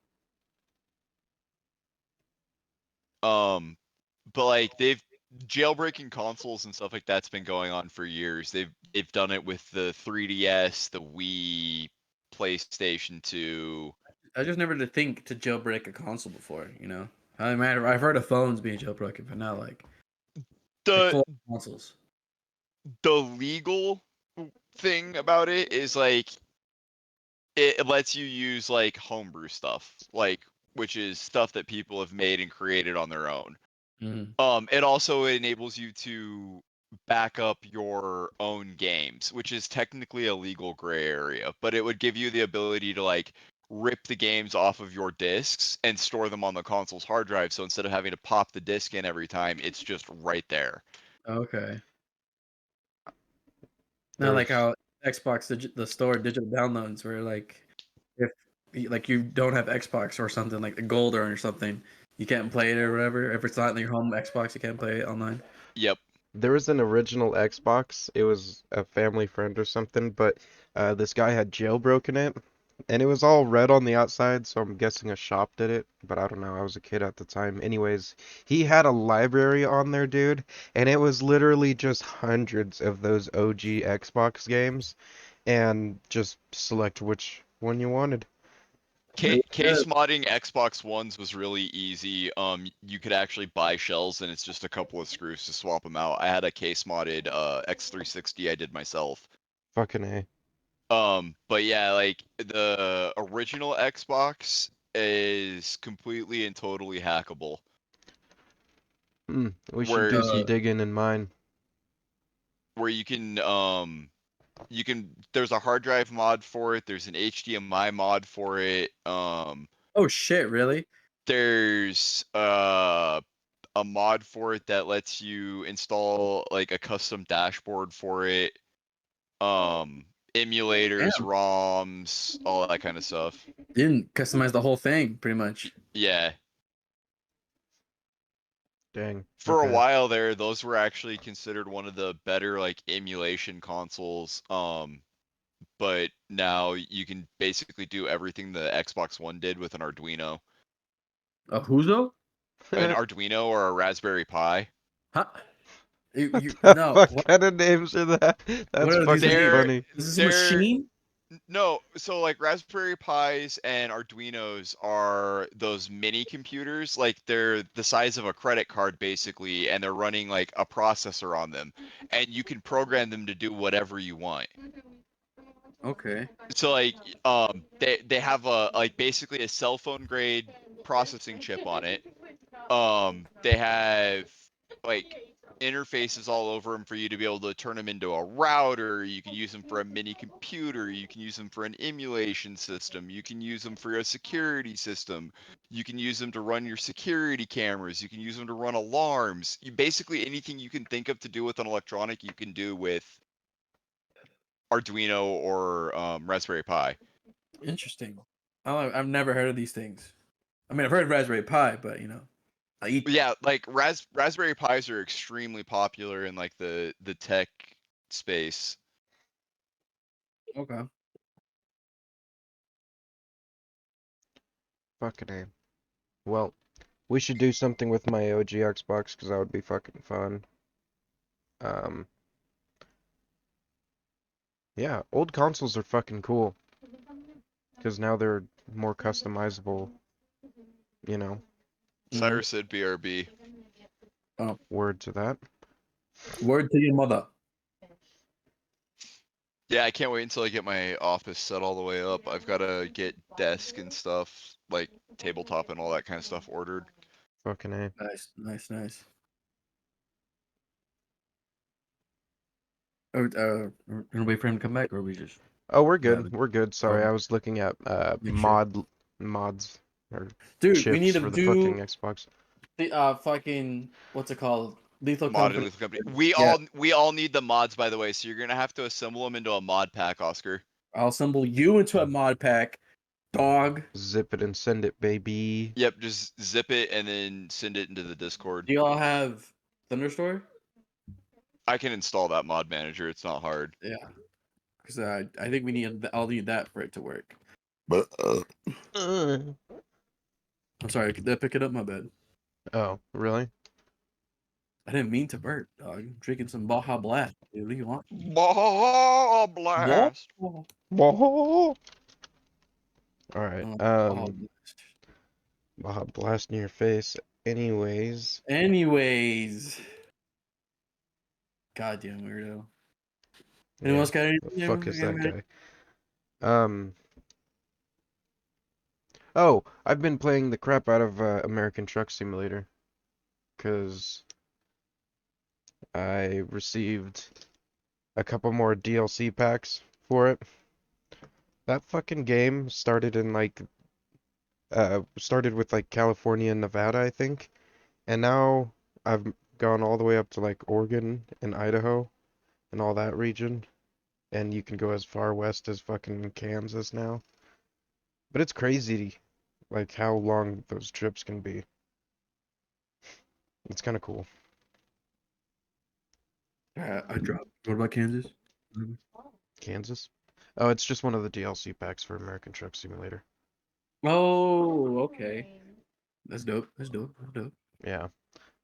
But like they've jailbreaking consoles and stuff like that's been going on for years. They've done it with the 3DS, the Wii, PlayStation 2. I just never did think to jailbreak a console before. I mean, I've heard of phones being jailbroken, but not like The full consoles. the legal thing about it is like it lets you use like homebrew stuff, like which is stuff that people have made and created on their own. Mm. It also enables you to back up your own games, which is technically a legal gray area, but it would give you the ability to like rip the games off of your discs and store them on the console's hard drive. So instead of having to pop the disc in every time, it's just right there. Okay. Not like There's how Xbox the store digital downloads where like if like you don't have Xbox or something like the Gold or something, you can't play it or whatever. If it's not in your home Xbox, you can't play it online. Yep. There was an original Xbox. It was a family friend or something, but this guy had jailbroken it, and it was all red on the outside, so I'm guessing a shop did it, but I don't know. I was a kid at the time. Anyways, he had a library on there, dude, and it was literally just hundreds of those OG Xbox games, and just select which one you wanted. Case modding Xbox Ones was really easy. You could actually buy shells, and it's just a couple of screws to swap them out. I had a case modded X360 I did myself. Fucking A. But yeah, like the original Xbox is completely and totally hackable. We should Where do some you digging in mine. where you can there's a hard drive mod for it. There's an HDMI mod for it. Oh shit! Really? There's a mod for it that lets you install like a custom dashboard for it. Emulators, Damn. ROMs, all that kind of stuff. Didn't customize the whole thing pretty much. Yeah. Dang. For a Okay. while there, those were actually considered one of the better like emulation consoles. But now you can basically do everything the Xbox One did with an Arduino. A Whozo? An Arduino or a Raspberry Pi. Huh? What You the no. fuck What? kind of names are that? What That's are these fucking names? They're funny. Is this a they're machine? no, so like Raspberry Pis and Arduinos are those mini computers, like they're the size of a credit card basically, and they're running like a processor on them, and you can program them to do whatever you want. Okay. So like they have a like basically a cell phone grade processing chip on it. They have like interfaces all over them for you to be able to turn them into a router. You can use them for a mini computer. You can use them for an emulation system. You can use them for a security system. You can use them to run your security cameras. You can use them to run alarms. You basically anything you can think of to do with an electronic, you can do with Arduino or Raspberry Pi. Interesting. I've never heard of these things. I mean, I've heard of Raspberry Pi, but I eat. But yeah, like Raspberry Pis are extremely popular in like the tech space. Okay. Fucking A. Well, we should do something with my OG Xbox because that would be fucking fun. Yeah, old consoles are fucking cool because now they're more customizable, you know. Cyrus said BRB. Word to that. Word to your mother. Yeah, I can't wait until I get my office set all the way up. I've got to get desk and stuff, like tabletop and all that kind of stuff ordered. Fucking A. Nice. We're gonna wait for him to come back, or we just Oh, we're Yeah, good. We're good. Sorry, oh. I was looking at Make sure. mods or Dude, we need chips to for the do fucking Xbox. the fucking what's it called? Lethal Modded Company. with the company. We Yeah. all need the mods, by the way. So you're gonna have to assemble them into a mod pack, Oscar. I'll assemble you into a mod pack, dog. Zip it and send it, baby. Yep, just zip it and then send it into the Discord. Do y'all have Thunderstore? I can install that mod manager. It's not hard. Yeah, because I think I'll need that for it to work. But I'm sorry, did I pick it up? My bad. Oh, really? I didn't mean to burp, dog. I'm drinking some Baja Blast. Dude, what do you want? Baja Blast. Whoa. All right. Baja Blast. Baja blast in your face. Anyways, Anyways, goddamn weirdo. Anyone yeah. else got anything? The fuck is that guy? Oh, I've been playing the crap out of American Truck Simulator, cause I received a couple more DLC packs for it. That fucking game started in started with like California and Nevada, I think, and now I've gone all the way up to like Oregon and Idaho and all that region, and you can go as far west as fucking Kansas now. But it's crazy, like how long those trips can be. It's kind of cool. I dropped. What about Kansas? Kansas? Oh, it's just one of the DLC packs for American Truck Simulator. Oh, okay. That's dope. Yeah.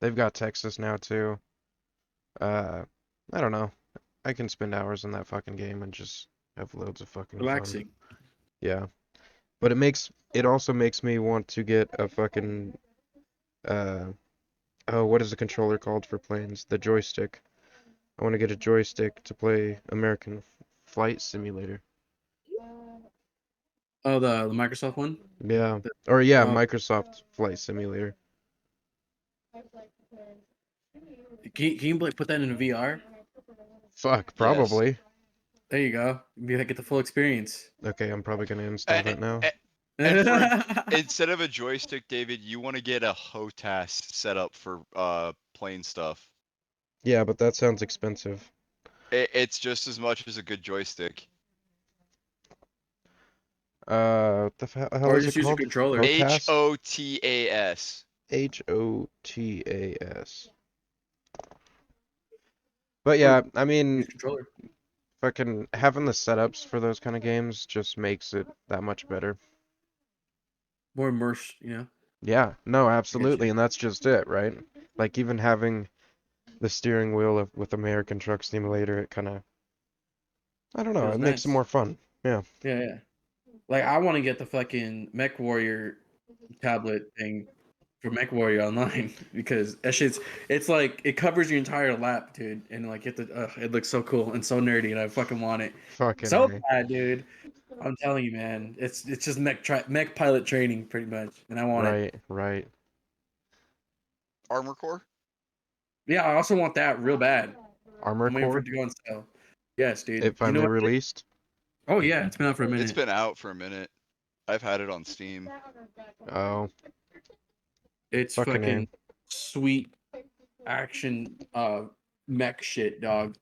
They've got Texas now too. I don't know. I can spend hours in that fucking game and just have loads of fucking fun. Relaxing. Yeah. But it also makes me want to get a fucking what is the controller called for planes? The joystick. I want to get a joystick to play American Flight Simulator. Oh, the Microsoft one? Yeah. Or yeah, Oh. Microsoft Flight Simulator. Can you like put that in a VR? Fuck, probably. There you go. Get the full experience. Okay, I'm probably gonna install that now. And instead of a joystick, David, you want to get a HOTAS set up for plane stuff. Yeah, but that sounds expensive. It's just as much as a good joystick. What the hell Or is just it use a called? controller. HOTAS? HOTAS. HOTAS. But yeah, I mean, Use controller. fucking having the setups for those kind of games just makes it that much better. More immersed, Yeah, no, absolutely, you. and that's just it, right? Like even having the steering wheel with American Truck Simulator, it kind of, I don't know, Feels it makes it nice. more fun. Yeah. Yeah. Like I want to get the fucking Mech Warrior tablet thing for Mech Warrior Online because that it's like it covers your entire lap, dude, and like it looks so cool and so nerdy, and I fucking want it Fucking so A. bad, dude. I'm telling you, man, it's just mech pilot training pretty much, and I want it. Right. Armor Core? Yeah, I also want that real bad. Armor I'm waiting for Core? it to go on sale. Yes, dude. It You know finally what? released? Oh yeah, it's been out for a It's minute. been out for a minute. I've had it on Steam. Oh, It's fucking A. fucking sweet action mech shit, dog.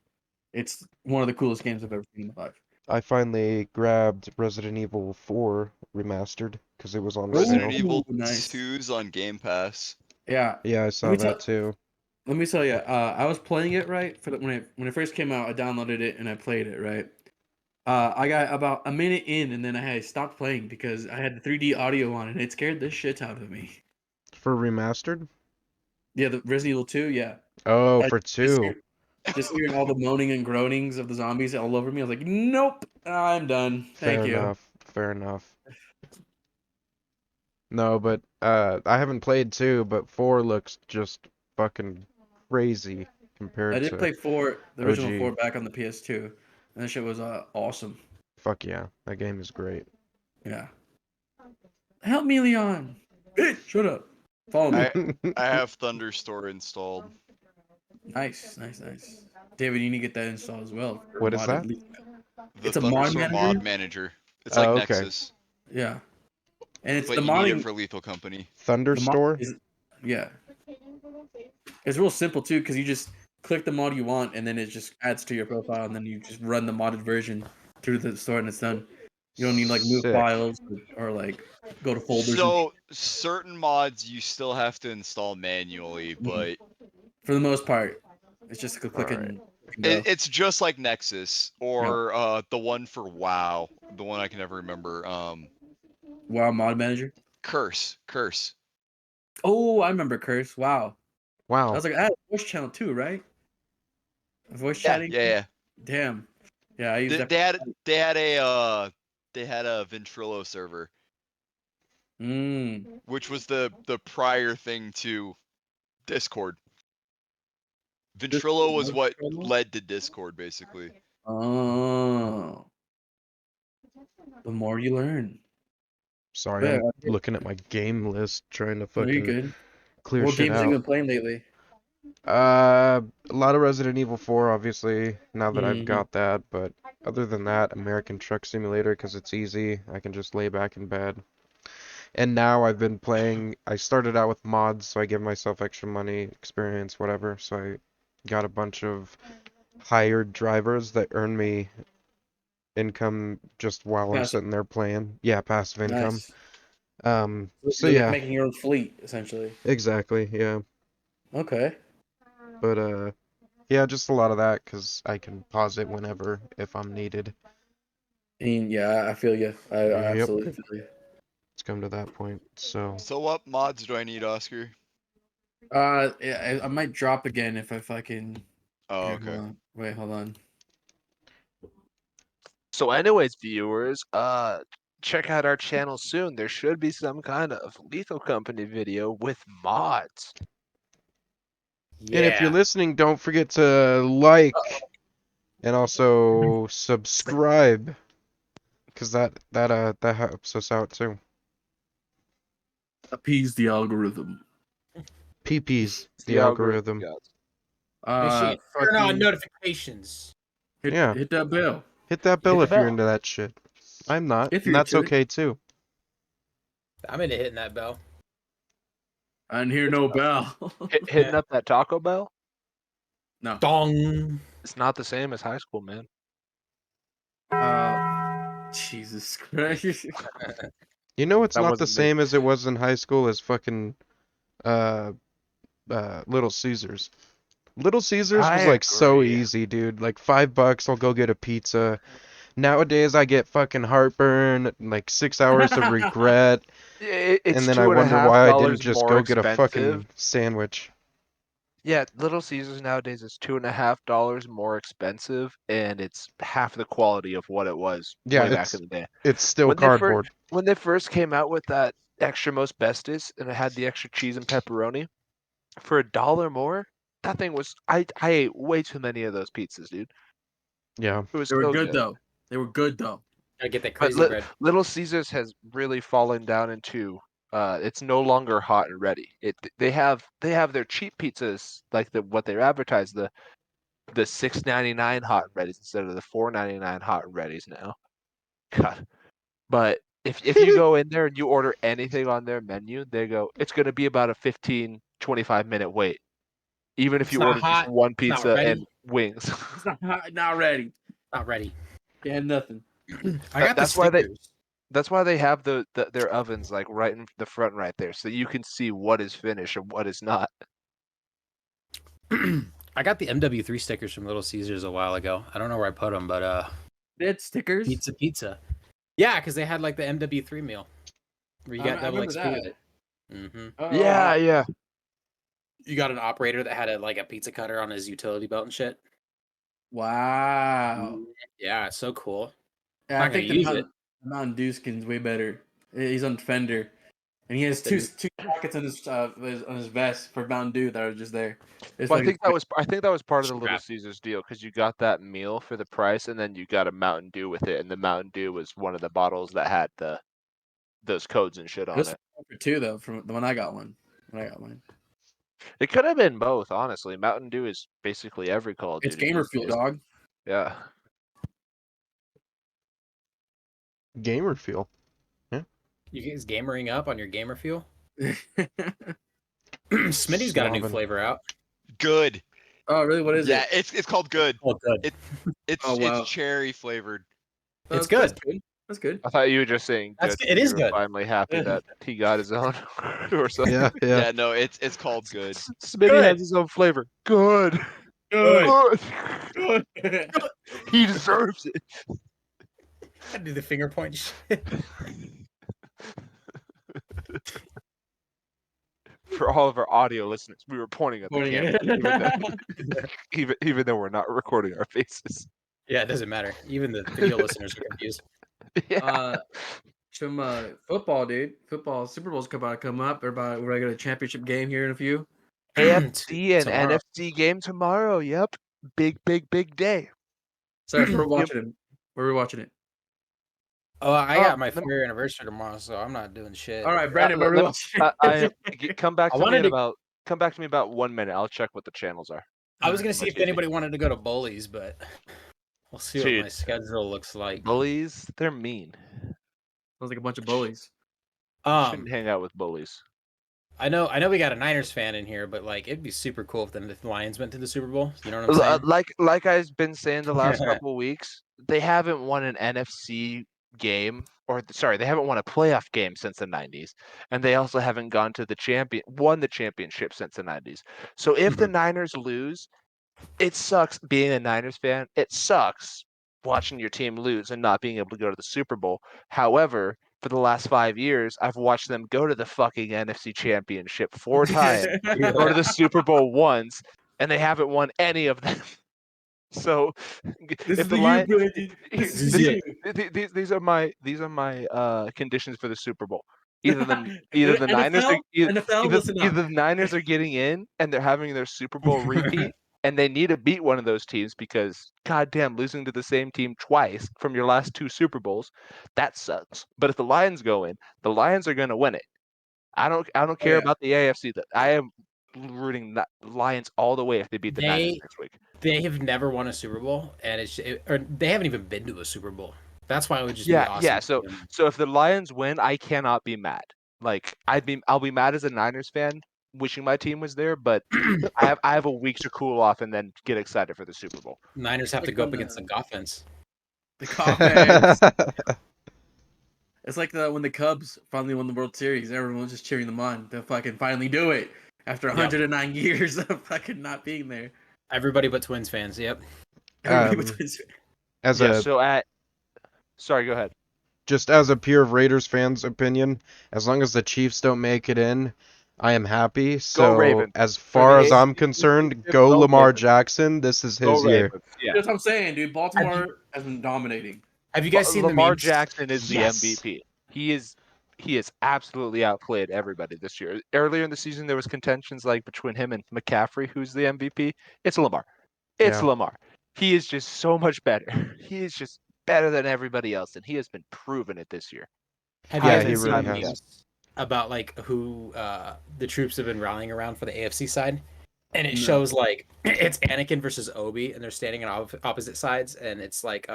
It's one of the coolest games I've ever seen in my life. I finally grabbed Resident Evil 4 remastered because it was on Resident sale. Ooh, Evil nice. 2's on Game Pass. Yeah. Yeah, I Let saw me that tell too. let me tell you, I was playing it right for when it first came out. I downloaded it and I played it right. I got about a minute in and then I had stopped playing because I had the 3D audio on and it scared the shit out of me. For remastered? Yeah, the Resident Evil 2, yeah. Oh, I for just 2. just hearing all the moaning and groanings of the zombies all over me. I was like, nope, I'm done. Thank Fair you. enough. Fair enough. No, but I haven't played 2, but 4 looks just fucking crazy I compared did to play the original OG. 4 back on the PS2. And that shit was awesome. Fuck yeah, that game is great. Yeah. Help me, Leon. Hey, shut up. Follow me. I have Thunderstore installed. Nice, nice, nice. David, you need to get that installed as well. For What is that? The It's a mod Thunderstore mod manager. manager. It's like Oh, okay. Nexus, Yeah. And it's but the you need it modding. for Lethal Company. The mod Thunderstore? is, yeah. It's real simple too, because you just click the mod you want, and then it just adds to your profile, and then you just run the modded version through the store, and it's done. You don't need like move Sick. files or like go to folders. So certain mods you still have to install manually, but For the most part, it's just a click Alright. and go. it's just like Nexus or the one for WoW, the one I can never remember. Wow, mod manager. Curse. Oh, I remember Curse. Wow. I Wow. was like, I had a voice channel too, right? A voice Yeah, chatting. yeah. Damn. Yeah, I used They, that. they had a Ventrilo server, Mm. which was the prior thing to Discord. Ventrilo was what led to Discord, basically. Oh, the more you learn. Sorry, But I'm yeah, looking at my game list trying to no, you're fucking good. clear What shit games have you out. been playing lately? A lot of Resident Evil 4, obviously, now that I've Mm-hmm. got that, but other than that, American Truck Simulator, because it's easy. I can just lay back in bed. And now I've been playing, I started out with mods, so I give myself extra money, experience, whatever. So I got a bunch of hired drivers that earn me income just while I'm Passive. sitting there playing. Yeah, passive income. Nice. So You're like yeah, making your own fleet, essentially. exactly, yeah. Okay. But yeah, just a lot of that because I can pause it whenever if I'm needed. I mean, yeah, I feel you. I Yep, absolutely feel you. it's come to that point. So So what mods do I need, Oscar? Yeah, I might drop again if I fucking. Oh, Here, hold okay. on. Wait, hold on. So, anyways, viewers, check out our channel soon. There should be some kind of Lethal Company video with mods. and if you're Yeah. listening, don't forget to like and also subscribe because that helps us out too. Appease the algorithm. PP's It's the the algorithm algorithm. gods. Make sure you turn on Fucking notifications. Yeah, hit that bell. hit that Hit bell the if you're bell. into that shit. I'm not, If and you're that's into it. okay too. I'm into hitting that bell. I didn't hear no bell. Hitting up that Taco Bell? No. Dong. It's not the same as high school, man. Jesus Christ. You know, it's That not the wasn't me. same as it was in high school as fucking uh Little Caesars. Little Caesars was I like so agree. easy, dude. Like $5, I'll go get a pizza. Nowadays, I get fucking heartburn, like 6 hours of regret, and It's then I two and a wonder half why I didn't dollars just more go get a expensive. fucking sandwich. Yeah, Little Caesars nowadays is $2.50 more expensive, and it's half the quality of what it was Yeah, way back in the day. it's still When they first cardboard. when they first came out with that extra most bestest, and it had the extra cheese and pepperoni for $1 more, that thing was I ate way too many of those pizzas, dude. Yeah. It was They were so good good. though. They were good though. Gotta get that But crazy bread. Little Caesars has really fallen down into It's no longer hot and ready. They have their cheap pizzas like what they advertise, the $6.99 hot and readies instead of the $4.99 hot and readies now. God. But if you go in there and you order anything on their menu, they go, it's going to be about a 15, 25-minute wait. Even if It's you not order just hot, one it's not pizza ready. and wings. It's not ready. Not ready. Yeah, nothing. I got the That's why they- stickers. That's why they have their ovens like right in the front right there, so you can see what is finished and what is not. I got the MW3 stickers from Little Caesars a while ago. I don't know where I put them, but They had stickers. pizza. Yeah, because they had like the MW3 meal where you got I double remember XP with that. it. Mm-hmm. Oh, Yeah. You got an operator that had like a pizza cutter on his utility belt and shit. Wow. Yeah, it's so cool. Yeah, Not I think gonna use it. the Mountain Dew skin's way better. He's on Fender, and he has two pockets on his vest for Mountain Dew that are just there. It's Well, I fucking think that was part of the Little Strap. Caesars deal because you got that meal for the price, and then you got a Mountain Dew with it, and the Mountain Dew was one of the bottles that had those codes and shit on This it. for two though. From the one I got one. When I got mine. It could have been both, honestly. Mountain Dew is basically every Call of It's Duty gamer these fuel, days. dog. Yeah. Gamer feel. You guys gamering up on your gamer fuel? Smitty's got a new Slobbing. flavor out. Good. Oh, really? What is Yeah, it? it's called good. Oh, good. It's Oh, wow. it's cherry flavored. Oh, It's That's good. good. That's good. I thought you were just saying That's good. good. It is You were good. finally happy that he got his own or something. Yeah. Yeah, no, it's called good. Smitty Good. has his own flavor. Good. Good. Good. Good. He deserves it. I do the finger point shit. For all of our audio listeners, we were pointing at the Pointing camera, it. even though we're not recording our faces. Yeah, it doesn't matter. Even the video listeners are confused. Yeah. Some football, dude. Football Super Bowl's about to come up. We're gonna get a championship game here in a few. AFC and Tomorrow. NFC game tomorrow. Yep. Big day. Sorry, we're watching it. Where are we watching it? Oh, I Oh, got my let me- 4-year anniversary tomorrow, so I'm not doing shit. All right, Brandon, where are we watching it? Come back I to me wanted in to- about 1 minute. I'll check what the channels are. I was gonna see Much if easier. anybody wanted to go to Bullies, but we'll see what Dude. my schedule looks like. Bullies, they're mean. Sounds like a bunch of bullies. Shouldn't hang out with bullies. I know we got a Niners fan in here, but like it'd be super cool if the Lions went to the Super Bowl. You know what I'm saying? Like I've been saying the last couple weeks, they haven't won an NFC game, they haven't won a playoff game since the 90s, and they also haven't won the championship since the 90s. So if the Niners lose, it sucks being a Niners fan. It sucks watching your team lose and not being able to go to the Super Bowl. However, for the last 5 years, I've watched them go to the fucking NFC Championship 4 times, go to the Super Bowl once, and they haven't won any of them. So, This if is the the Lions, you, Brandon. This is This you. these are my conditions for the Super Bowl. Either the NFL, Niners are NFL, listen either up. the Niners are getting in and they're having their Super Bowl repeat, and they need to beat one of those teams because goddamn losing to the same team twice from your last 2 Super Bowls, that sucks. But if the Lions go in, the Lions are going to win it. I don't care yeah. about the AFC. I am rooting the Lions all the way if they beat the Niners next week. They have never won a Super Bowl, and or they haven't even been to a Super Bowl. That's why it would just be awesome. Yeah. So if the Lions win, I cannot be mad. Like I'll be mad as a Niners fan, wishing my team was there, but I have a week to cool off and then get excited for the Super Bowl. Niners have to Like go when up against the Goffins. The comments. It's like when the Cubs finally won the World Series. Everyone was just cheering them on to fucking finally do it after 109 years of fucking not being there. Everybody but Twins fans. Yep. Everybody was twins. Sorry, go ahead. Just as a pure Raiders fan's opinion, as long as the Chiefs don't make it in, I am happy. So Ravens. as far as the I'm AFC concerned, Championship, go go Lamar Ravens. Jackson. This is his Go year. Ravens. Yeah. That's what I'm saying, dude. Baltimore has been dominating. Have you guys seen Lamar the memes? Jackson is Yes. the MVP. He is absolutely outplayed everybody this year. Earlier in the season, there was contentions like between him and McCaffrey, who's the MVP. It's Lamar. It's Yeah. Lamar. He is just so much better. He is just better than everybody else, and he has been proving it this year. Have you Yeah, guys he been really seeing has. memes about like who the troops have been rallying around for the AFC side, and it No. shows like it's Anakin versus Obi, and they're standing on opposite sides, and it's like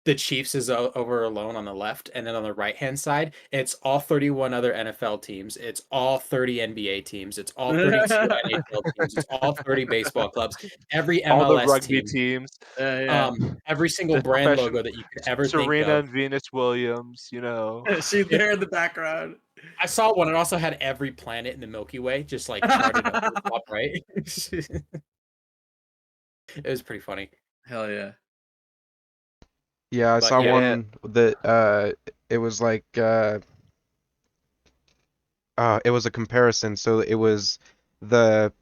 the Chiefs is over alone on the left, and then on the right hand side, it's all 31 other NFL teams, it's all 30 NBA teams, it's all 32 NHL teams, it's all 30 baseball clubs, every All the MLS rugby team, teams, Yeah. every single the brand profession, logo that you could ever think Serena of. and Venus Williams, you know. She's there in the background. I saw one. It also had every planet in the Milky Way, just like charted up to the top right. It was pretty funny. Hell yeah. Yeah, I But saw yeah, one that it was like it was a comparison. So it was the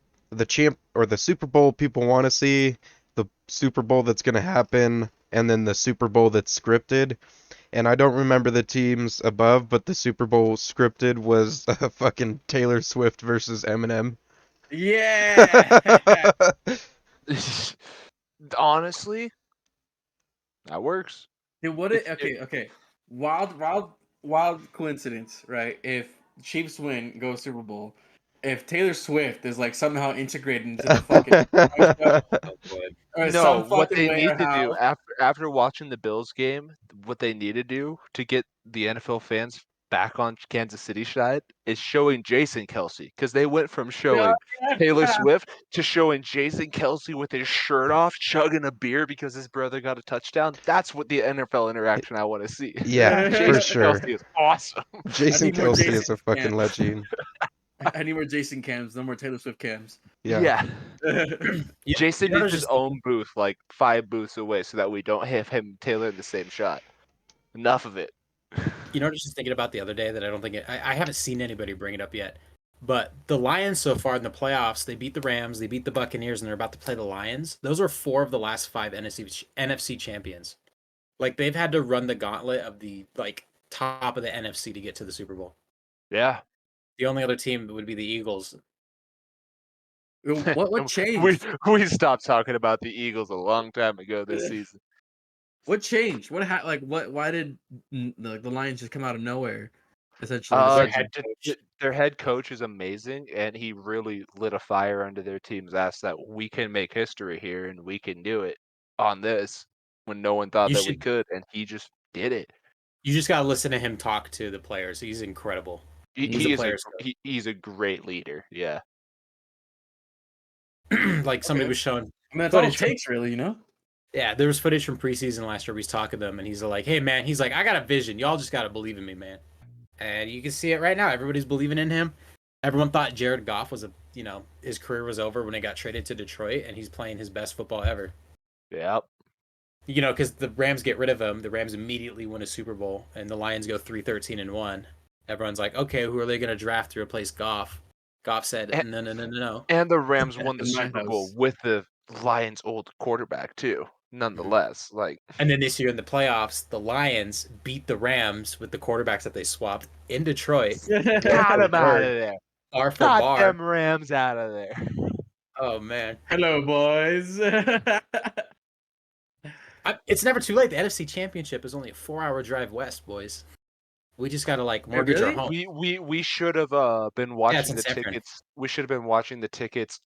champ or the Super Bowl people want to see, the Super Bowl that's gonna happen, and then the Super Bowl that's scripted. And I don't remember the teams above, but the Super Bowl scripted was fucking Taylor Swift versus Eminem. Yeah. Honestly, that works. Dude, what it okay. Wild coincidence, right? If Chiefs win, go Super Bowl. If Taylor Swift is like somehow integrated into the fucking or No, some what fucking they need to do warehouse. after watching the Bills game, what they need to do to get the NFL fans back on Kansas City side is showing Jason Kelsey, because they went from showing Taylor Swift to showing Jason Kelsey with his shirt off, chugging a beer because his brother got a touchdown. That's what the NFL interaction I want to see. Yeah, for Jason sure. Kelsey is awesome. Jason need more Kelsey Jason is a fucking cams. legend. I need more Jason cams, no more Taylor Swift cams. Yeah. Jason I was needs his just own booth, like 5 booths away, so that we don't have him and Taylor in the same shot. Enough of it. You know what I was just thinking about the other day that I don't think I haven't seen anybody bring it up yet. But the Lions so far in the playoffs, they beat the Rams, they beat the Buccaneers, and they're about to play the Lions. Those are 4 of the last 5 NFC champions. Like they've had to run the gauntlet of the like top of the NFC to get to the Super Bowl. Yeah. The only other team would be the Eagles. What changed? We stopped talking about the Eagles a long time ago this season. What changed? Why did the Lions just come out of nowhere? Essentially, Their head coach is amazing, and he really lit a fire under their team's ass that we can make history here and we can do it on this when no one thought You that we should could, and he just did it. you just gotta listen to him talk to the players. He's incredible. He's a great leader. Yeah. Like somebody Okay. was showing I mean, that's all it footage from- takes, really, you know? Yeah, there was footage from preseason last year. He's talking to them, and he's like, "Hey, man," he's like, "I got a vision. Y'all just gotta believe in me, man." And you can see it right now. Everybody's believing in him. Everyone thought Jared Goff was his career was over when he got traded to Detroit, and he's playing his best football ever. Yep. Because the Rams get rid of him, the Rams immediately win a Super Bowl, and the Lions go 3-13-1. Everyone's like, "Okay, who are they going to draft to replace Goff?" Goff said, "No." And the Rams won the In my Super Bowl house. with the Lions' old quarterback too. Nonetheless, like And then this year in the playoffs, the Lions beat the Rams with the quarterbacks that they swapped in Detroit. got him out of there. Bar for Got bar. them Rams out of there. Oh man, Hello, boys. it's never too late. The NFC Championship is only a 4-hour drive west, boys. We just gotta mortgage our really? home. We should have been it's watching in the Sanford. tickets. We should have been watching the tickets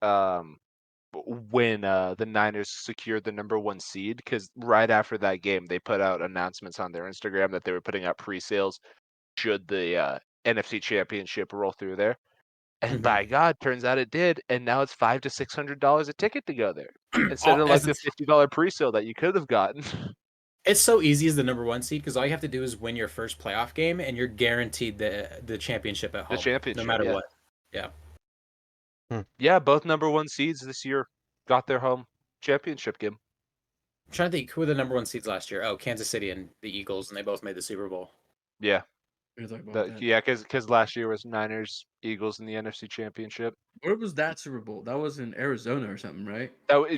when the Niners secured the #1 seed, because right after that game they put out announcements on their Instagram that they were putting out pre-sales should the NFC Championship roll through there. And by God, turns out it did, and now it's $500 to $600 a ticket to go there instead of like the $50 pre-sale that you could have gotten. It's so easy as the #1 seed because all you have to do is win your first playoff game, and you're guaranteed the championship at home. The championship, no matter yeah. what. Yeah. Yeah, both #1 seeds this year got their home championship game. I'm trying to think who were the #1 seeds last year. Oh, Kansas City and the Eagles, and they both made the Super Bowl. Yeah, We're talking about that. yeah, because last year was Niners, Eagles in the NFC Championship. Where was that Super Bowl? That was in Arizona or something, right?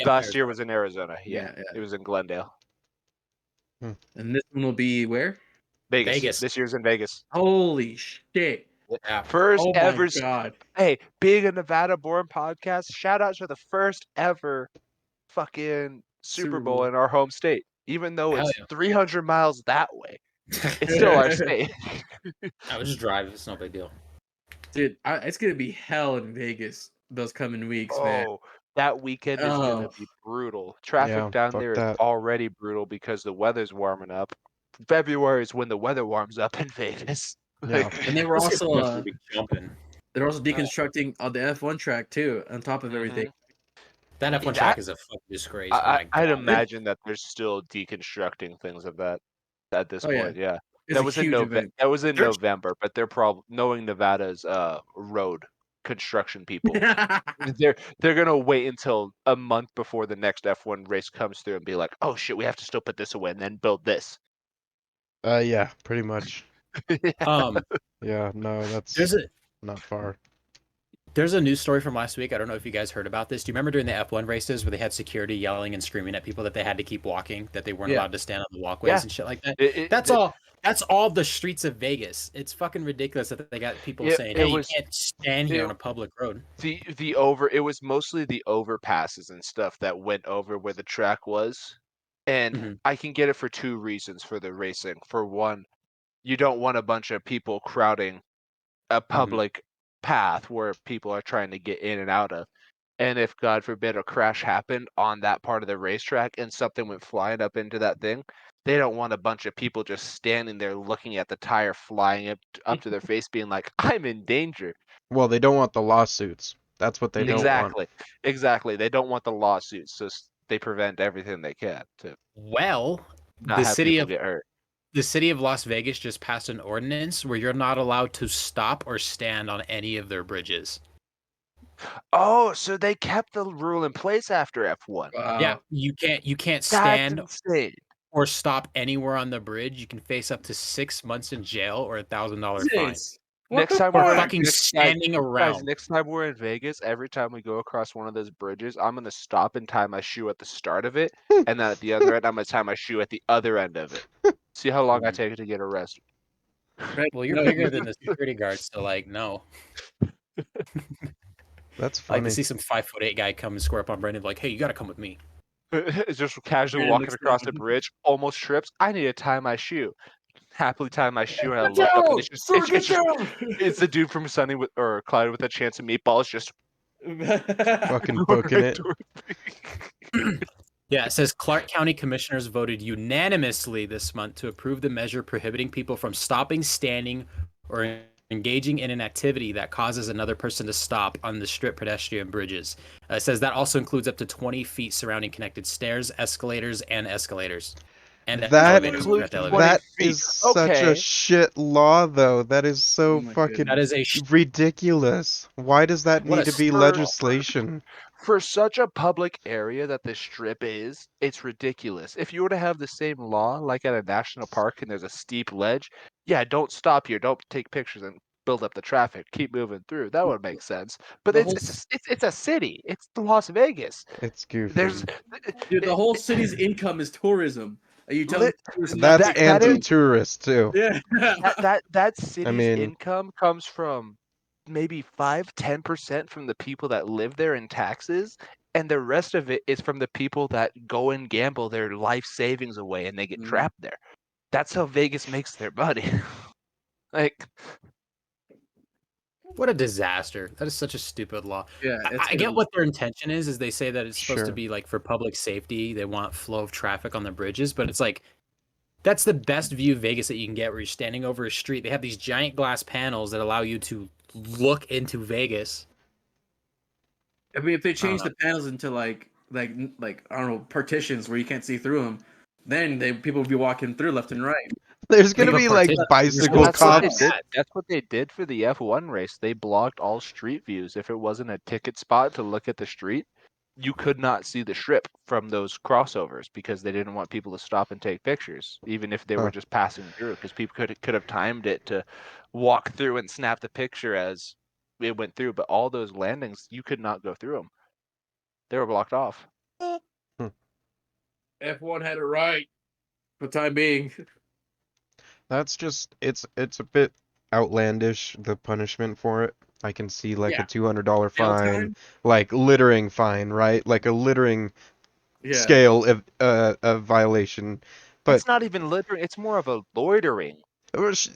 Last year was in Arizona. Yeah, Yeah. it was in Glendale. And this one will be where? Vegas. This year's in Vegas. Holy shit. Yeah. First Oh ever. my God. Hey, being a Nevada-born podcast, shout out to the first ever fucking Super Bowl in our home state, even though Hell it's yeah. 300 miles that way. It's still our state. I would just drive. It's no big deal. Dude, it's gonna be hell in Vegas those coming weeks, man. Oh, that weekend is gonna Oh, be brutal. Traffic Yeah, down fuck there is that. already brutal because the weather's warming up. February is when the weather warms up in Vegas. Yeah. and they were This is also gonna be jumping. they're also deconstructing the F1 track too, on top of everything. That F1 That track is a fucking disgrace. Oh my I'd god. imagine that they're still deconstructing things of that at this Oh yeah, point. Yeah, it's that a was in huge event. That was in They're- November, but they're probably knowing Nevada's road construction people. They're gonna wait until a month before the next F1 race comes through and be like, oh shit, we have to still put this away and then build this. Yeah, pretty much. Um, Yeah, no, that's there's a not far. there's a news story from last week. I don't know if you guys heard about this. Do you remember during the F1 races where they had security yelling and screaming at people that they had to keep walking, that they weren't Yeah. allowed to stand on the walkways Yeah. and shit like that? It- That's it- all. That's all the streets of Vegas. It's fucking ridiculous that they got people It- saying, it "Hey, was- you can't stand here it- on a public road." It was mostly the overpasses and stuff that went over where the track was. And Mhm. I can get it for two reasons for the racing. For one, you don't want a bunch of people crowding a public path where people are trying to get in and out of. And if, God forbid, a crash happened on that part of the racetrack and something went flying up into that thing, they don't want a bunch of people just standing there looking at the tire flying up to their face, being like, I'm in danger. Well, they don't want the lawsuits. That's what they don't want. Exactly. They don't want the lawsuits, so they prevent everything they can to Well, not the have city people of get hurt. the city of Las Vegas just passed an ordinance where you're not allowed to stop or stand on any of their bridges. Oh, so they kept the rule in place after F1. Yeah, you can't That's stand insane. or stop anywhere on the bridge. You can face up to 6 months in jail or $1,000 fine. Jesus. Next time For we're fucking standing guys, around. next time we're in Vegas, every time we go across one of those bridges, I'm gonna stop and tie my shoe at the start of it, and then at the other end, I'm gonna tie my shoe at the other end of it. See how long I take to get arrested. Well, you're bigger than the security guards, so like, no. That's I like funny. to see some 5'8" guy come and square up on Brandon, like, hey, you gotta come with me. It's just casually Brandon walking looks across down. the bridge, almost trips. I need to tie my shoe. Happily tie my shoe, and I look up, and it's the dude from Sunny with or Clyde with a Chance of Meatballs just Fucking booking it. Yeah, it says Clark County commissioners voted unanimously this month to approve the measure prohibiting people from stopping, standing, or engaging in an activity that causes another person to stop on the strip pedestrian bridges. It says that also includes up to 20 feet surrounding connected stairs, escalators, and escalators. And That elevators. includes Forgot the 20 elevators. That feet. is such a Okay. shit law, though. That is so Oh my fucking That is a ridiculous. Why does that What need a to be spur- legislation? For such a public area that the strip is, it's ridiculous. If you were to have the same law like at a national park and there's a steep ledge, yeah, don't stop here, don't take pictures and build up the traffic, keep moving through. That would make sense. But The it's a city. It's Las Vegas. It's goofy. There's Dude, the whole city's income is tourism. Are you telling Lit- tourists not That's to- that is- anti-tourist too. Yeah. that city's mean- income comes from maybe 5-10% from the people that live there in taxes, and the rest of it is from the people that go and gamble their life savings away and they get Mhm. trapped there. That's how Vegas makes their money. Like, What a disaster. That is such a stupid law. Yeah, I get what their intention is they say that it's supposed to Sure. be like for public safety. They want flow of traffic on the bridges, but it's like that's the best view of Vegas that you can get where you're standing over a street. They have these giant glass panels that allow you to look into Vegas. I mean, if they change know. the panels into like I don't know, partitions where you can't see through them, then people will be walking through left and right. There's gonna Leave a be like partition. bicycle Well, that's what they cops. did. That's what they did for the F1 race. They blocked all street views. If it wasn't a ticket spot to look at the street, you could not see the strip from those crossovers because they didn't want people to stop and take pictures, even if they were Huh. just passing through. Because people could have timed it to walk through and snap the picture as it went through. But all those landings, you could not go through them. They were blocked off. F1 had it right for the time being. That's just it's a bit outlandish, the punishment for it. I can see like Yeah. a $200 Jail fine, time? like littering fine, right? Like a littering Yeah. scale of violation. But It's not even littering. It's more of a loitering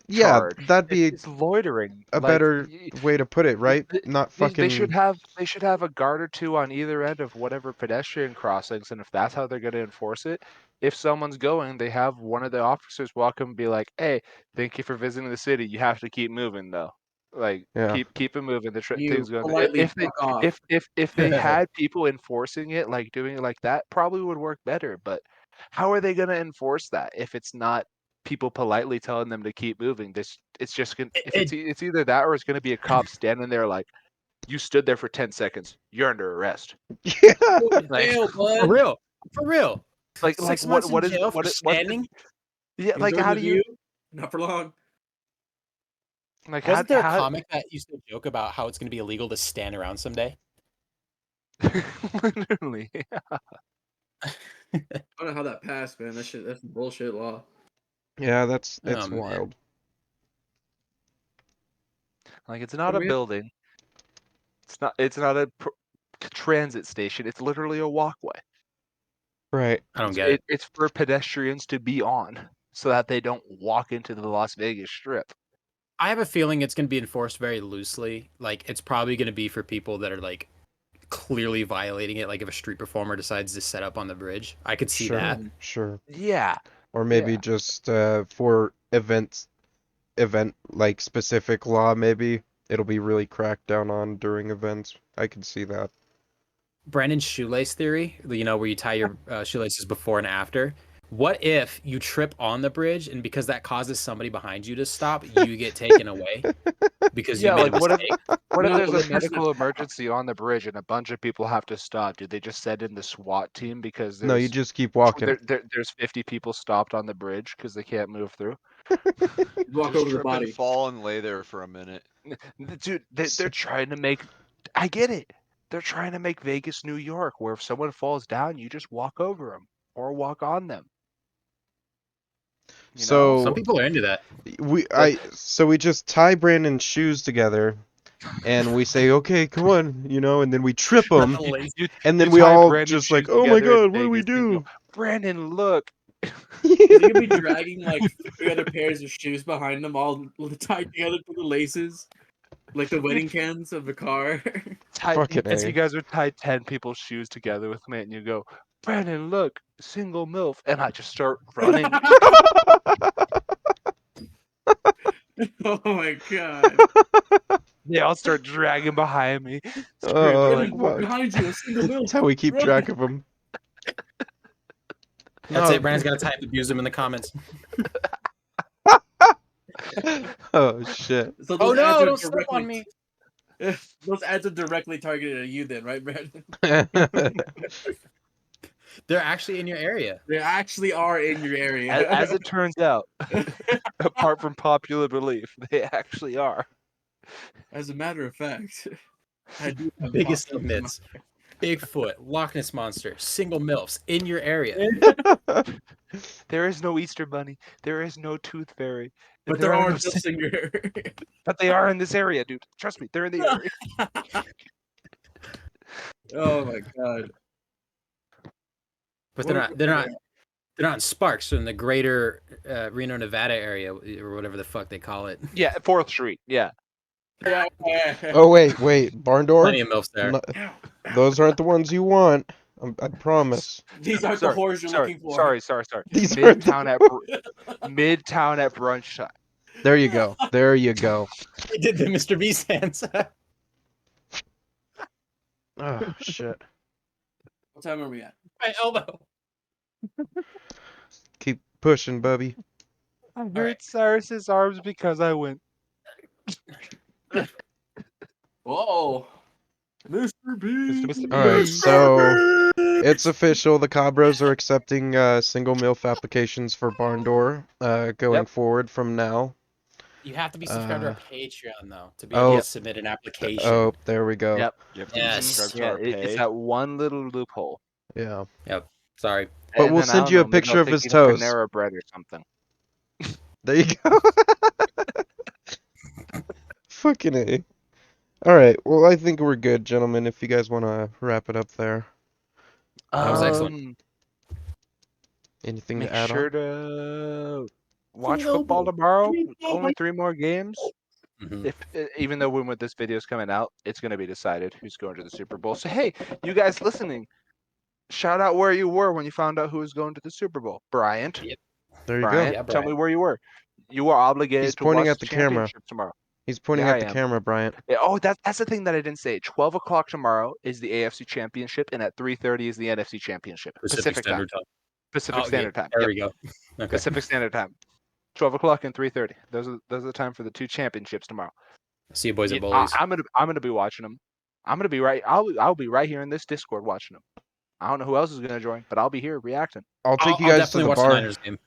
yeah, charge. that'd be It's loitering. a Like better way to put it, right? Not they should fucking. have a guard or two on either end of whatever pedestrian crossings, and if that's how they're going to enforce it, if someone's going, they have one of the officers walk up and be like, "Hey, thank you for visiting the city. You have to keep moving though. Like Yeah. keep it moving. You Things going." politely If they fuck off. if they had people enforcing it, like doing it like that, probably would work better. But how are they going to enforce that if it's not people politely telling them to keep moving? It's just gonna if it's either that or it's gonna be a cop standing there like, you stood there for 10 seconds, you're under arrest. Yeah. Go to Like jail, For bud. real. For real. like 6 what months in what is jail for what's standing. yeah, In like terms how of do you Not for long. like Wasn't there a how comic that used to joke about how it's going to be illegal to stand around someday? literally I don't know how that passed, man. That's bullshit law. Yeah, it's Oh, man. wild. like it's not a building. It's not a transit station. It's literally a walkway. Right. I don't get it. It's for pedestrians to be on so that they don't walk into the Las Vegas Strip. I have a feeling it's going to be enforced very loosely. Like, it's probably going to be for people that are, like, clearly violating it. Like, if a street performer decides to set up on the bridge, I could see Sure. that. Sure. Yeah. Or maybe Yeah. just for event like specific law, maybe it'll be really cracked down on during events. I can see that. Brandon's shoelace theory, you know, where you tie your shoelaces before and after. What if you trip on the bridge, and because that causes somebody behind you to stop, you get taken away because you Yeah, made like a mistake? what if No, there's a that's medical not- emergency on the bridge and a bunch of people have to stop? Do they just send in the SWAT team because No, you just keep walking. there's 50 people stopped on the bridge because they can't move through? Walk Just over the trip and body. fall and lay there for a minute. Dude, they're trying to make. I get it. They're trying to make Vegas, New York, where if someone falls down, you just walk over them or walk on them. You know? Some So people are into that. we just tie Brandon's shoes together and we say, "Okay, come on," and then we trip him, You, and then you we tie all Brandon's just like, shoes "Oh my together in God, what do we Vegas, and you do?" go, Brandon, look. Is he gonna be dragging like 3 other pairs of shoes behind him, all tied together to the laces, like the wedding cans of a car? Fucking As A. you guys would tie 10 people's shoes together with me, and you go, Brandon, look, single MILF, and I just start running. Oh my god! They all start dragging behind me, screaming Oh, like, Brandon, fuck. behind you, a single milk. That's how we keep Run. track of him. That's No. it. Brandon's got to type abuse him in the comments. Oh shit. So Oh those ads no! are Don't step directly, on me. those ads are directly targeted at you, then, right, Brandon? They're actually in your area. They actually are in your area. as it turns out, apart from popular belief, they actually are. As a matter of fact, I do have Biggest popped of up myths. Bigfoot, Loch Ness Monster, single MILFs in your area. There is no Easter Bunny. There is no Tooth Fairy. but there are no just in your area. But they are in this area, dude. Trust me, they're in the area. Oh my god! But they're not in Sparks. They're in the greater Reno, Nevada area, or whatever the fuck they call it. Yeah, 4th Street. Yeah. Oh wait, barn door? Plenty of MILFs there. No, those aren't the ones you want. I promise. These aren't the whores you're looking for. These Midtown Midtown at brunch time. There you go. There you go. They did the Mr. Beast hands. Oh shit. What time are we at? My elbow. Keep pushing, Bubby. I hurt right. Cyrus's arms because I went. Whoa, Mr. B. All right, so it's official. The Cabros are accepting single MILF applications for barn door going forward from now. You have to be subscribed to our Patreon though to be oh, able to submit an application. Oh, there we go. Yep. You have to Yes. subscribe to Yeah, our pay. it's that one little loophole. Yeah. Yep. Sorry. But And we'll then, I send don't you a know, maybe picture I'll of take his you to toes. Panera Bread or something. There you go. Fucking A. All right. Well, I think we're good, gentlemen. If you guys want to wrap it up there. That was excellent. Anything Make to add sure on? to watch football tomorrow. Only 3 more games. Mhm. Even though when this video is coming out, it's going to be decided who's going to the Super Bowl. So hey, you guys listening, shout out where you were when you found out who was going to the Super Bowl. Bryant, Yep. There you go. Bryant, Yeah, tell me Brian. where you were. You are He's obligated to pointing watch at the the camera. championship tomorrow. He's pointing Yeah, at I the am. camera, Bryant. Yeah, oh, that's the thing that I didn't say. 12 o'clock tomorrow is the AFC Championship, and at 3:30 is the NFC Championship. Pacific Time. Standard Time. Pacific Oh, yeah, Standard Time. there Yep. we go. Okay. Pacific Standard Time. 12 o'clock and 3:30. Those are the time for the 2 championships tomorrow. See you boys at Yeah, Bullies. I'm gonna be watching them. I'm gonna be right. I'll be right here in this Discord watching them. I don't know who else is gonna join, but I'll be here reacting. I'll take you I'll guys to definitely the watch the bar. Niners game.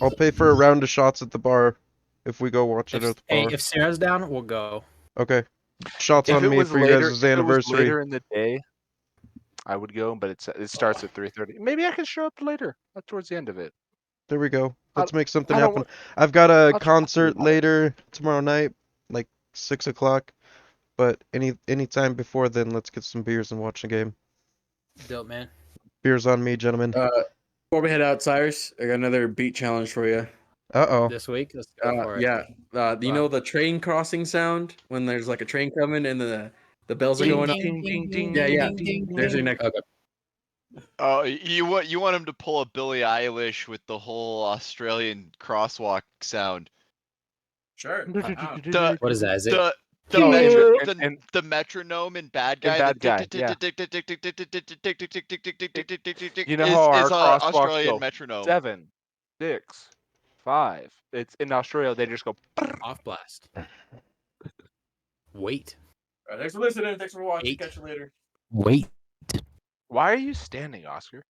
I'll pay for a round of shots at the bar if we go watch it at the bar. If Sarah's down, we'll go. Okay. Shots If on it me was for you later, guys' if it was anniversary. later in the day, I would go, but it starts at 3:30. Maybe I can show up later, towards the end of it. There we go. I- Let's make something I don't happen. wa- I've got a I'll try to concert do that. later tomorrow night, like 6 o'clock. But any time before then, let's get some beers and watch a game. Dope, man. Beers on me, gentlemen. Before we head out, Cyrus, I got another beat challenge for you. Uh-oh. This week, let's go for it. Yeah. You know the train crossing sound when there's like a train coming and the bells are going up? Yeah. There's your next. Okay. Oh, you want him to pull a Billie Eilish with the whole Australian crosswalk sound. Sure. What is that? Is it? The metronome in Bad Guy. Bad Guy, yeah. You know is, how our is a crosswalks Australian go metronome. 7, 6, 5. It's in Australia. They just go. Off blast. Wait. All right, thanks for listening. Thanks for watching. 8. Catch you later. Wait. Why are you standing, Oscar?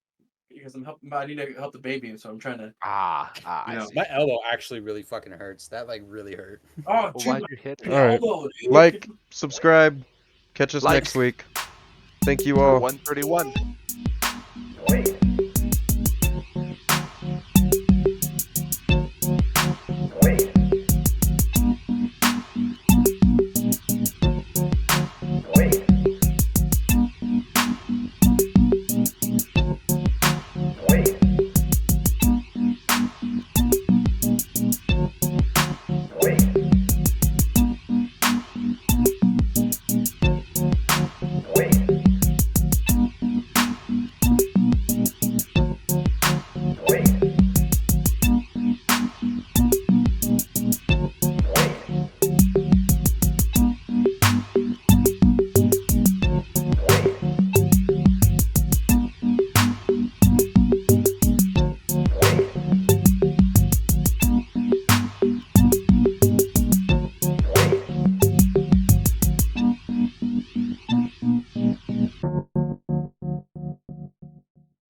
Because I'm helping. I need to help the baby, so I'm trying to. I know. see. My elbow actually really fucking hurts. That like really hurt. Oh, Well, why'd you hit me? All right. Like, subscribe. Catch us Like. next week. Thank you For all. 131.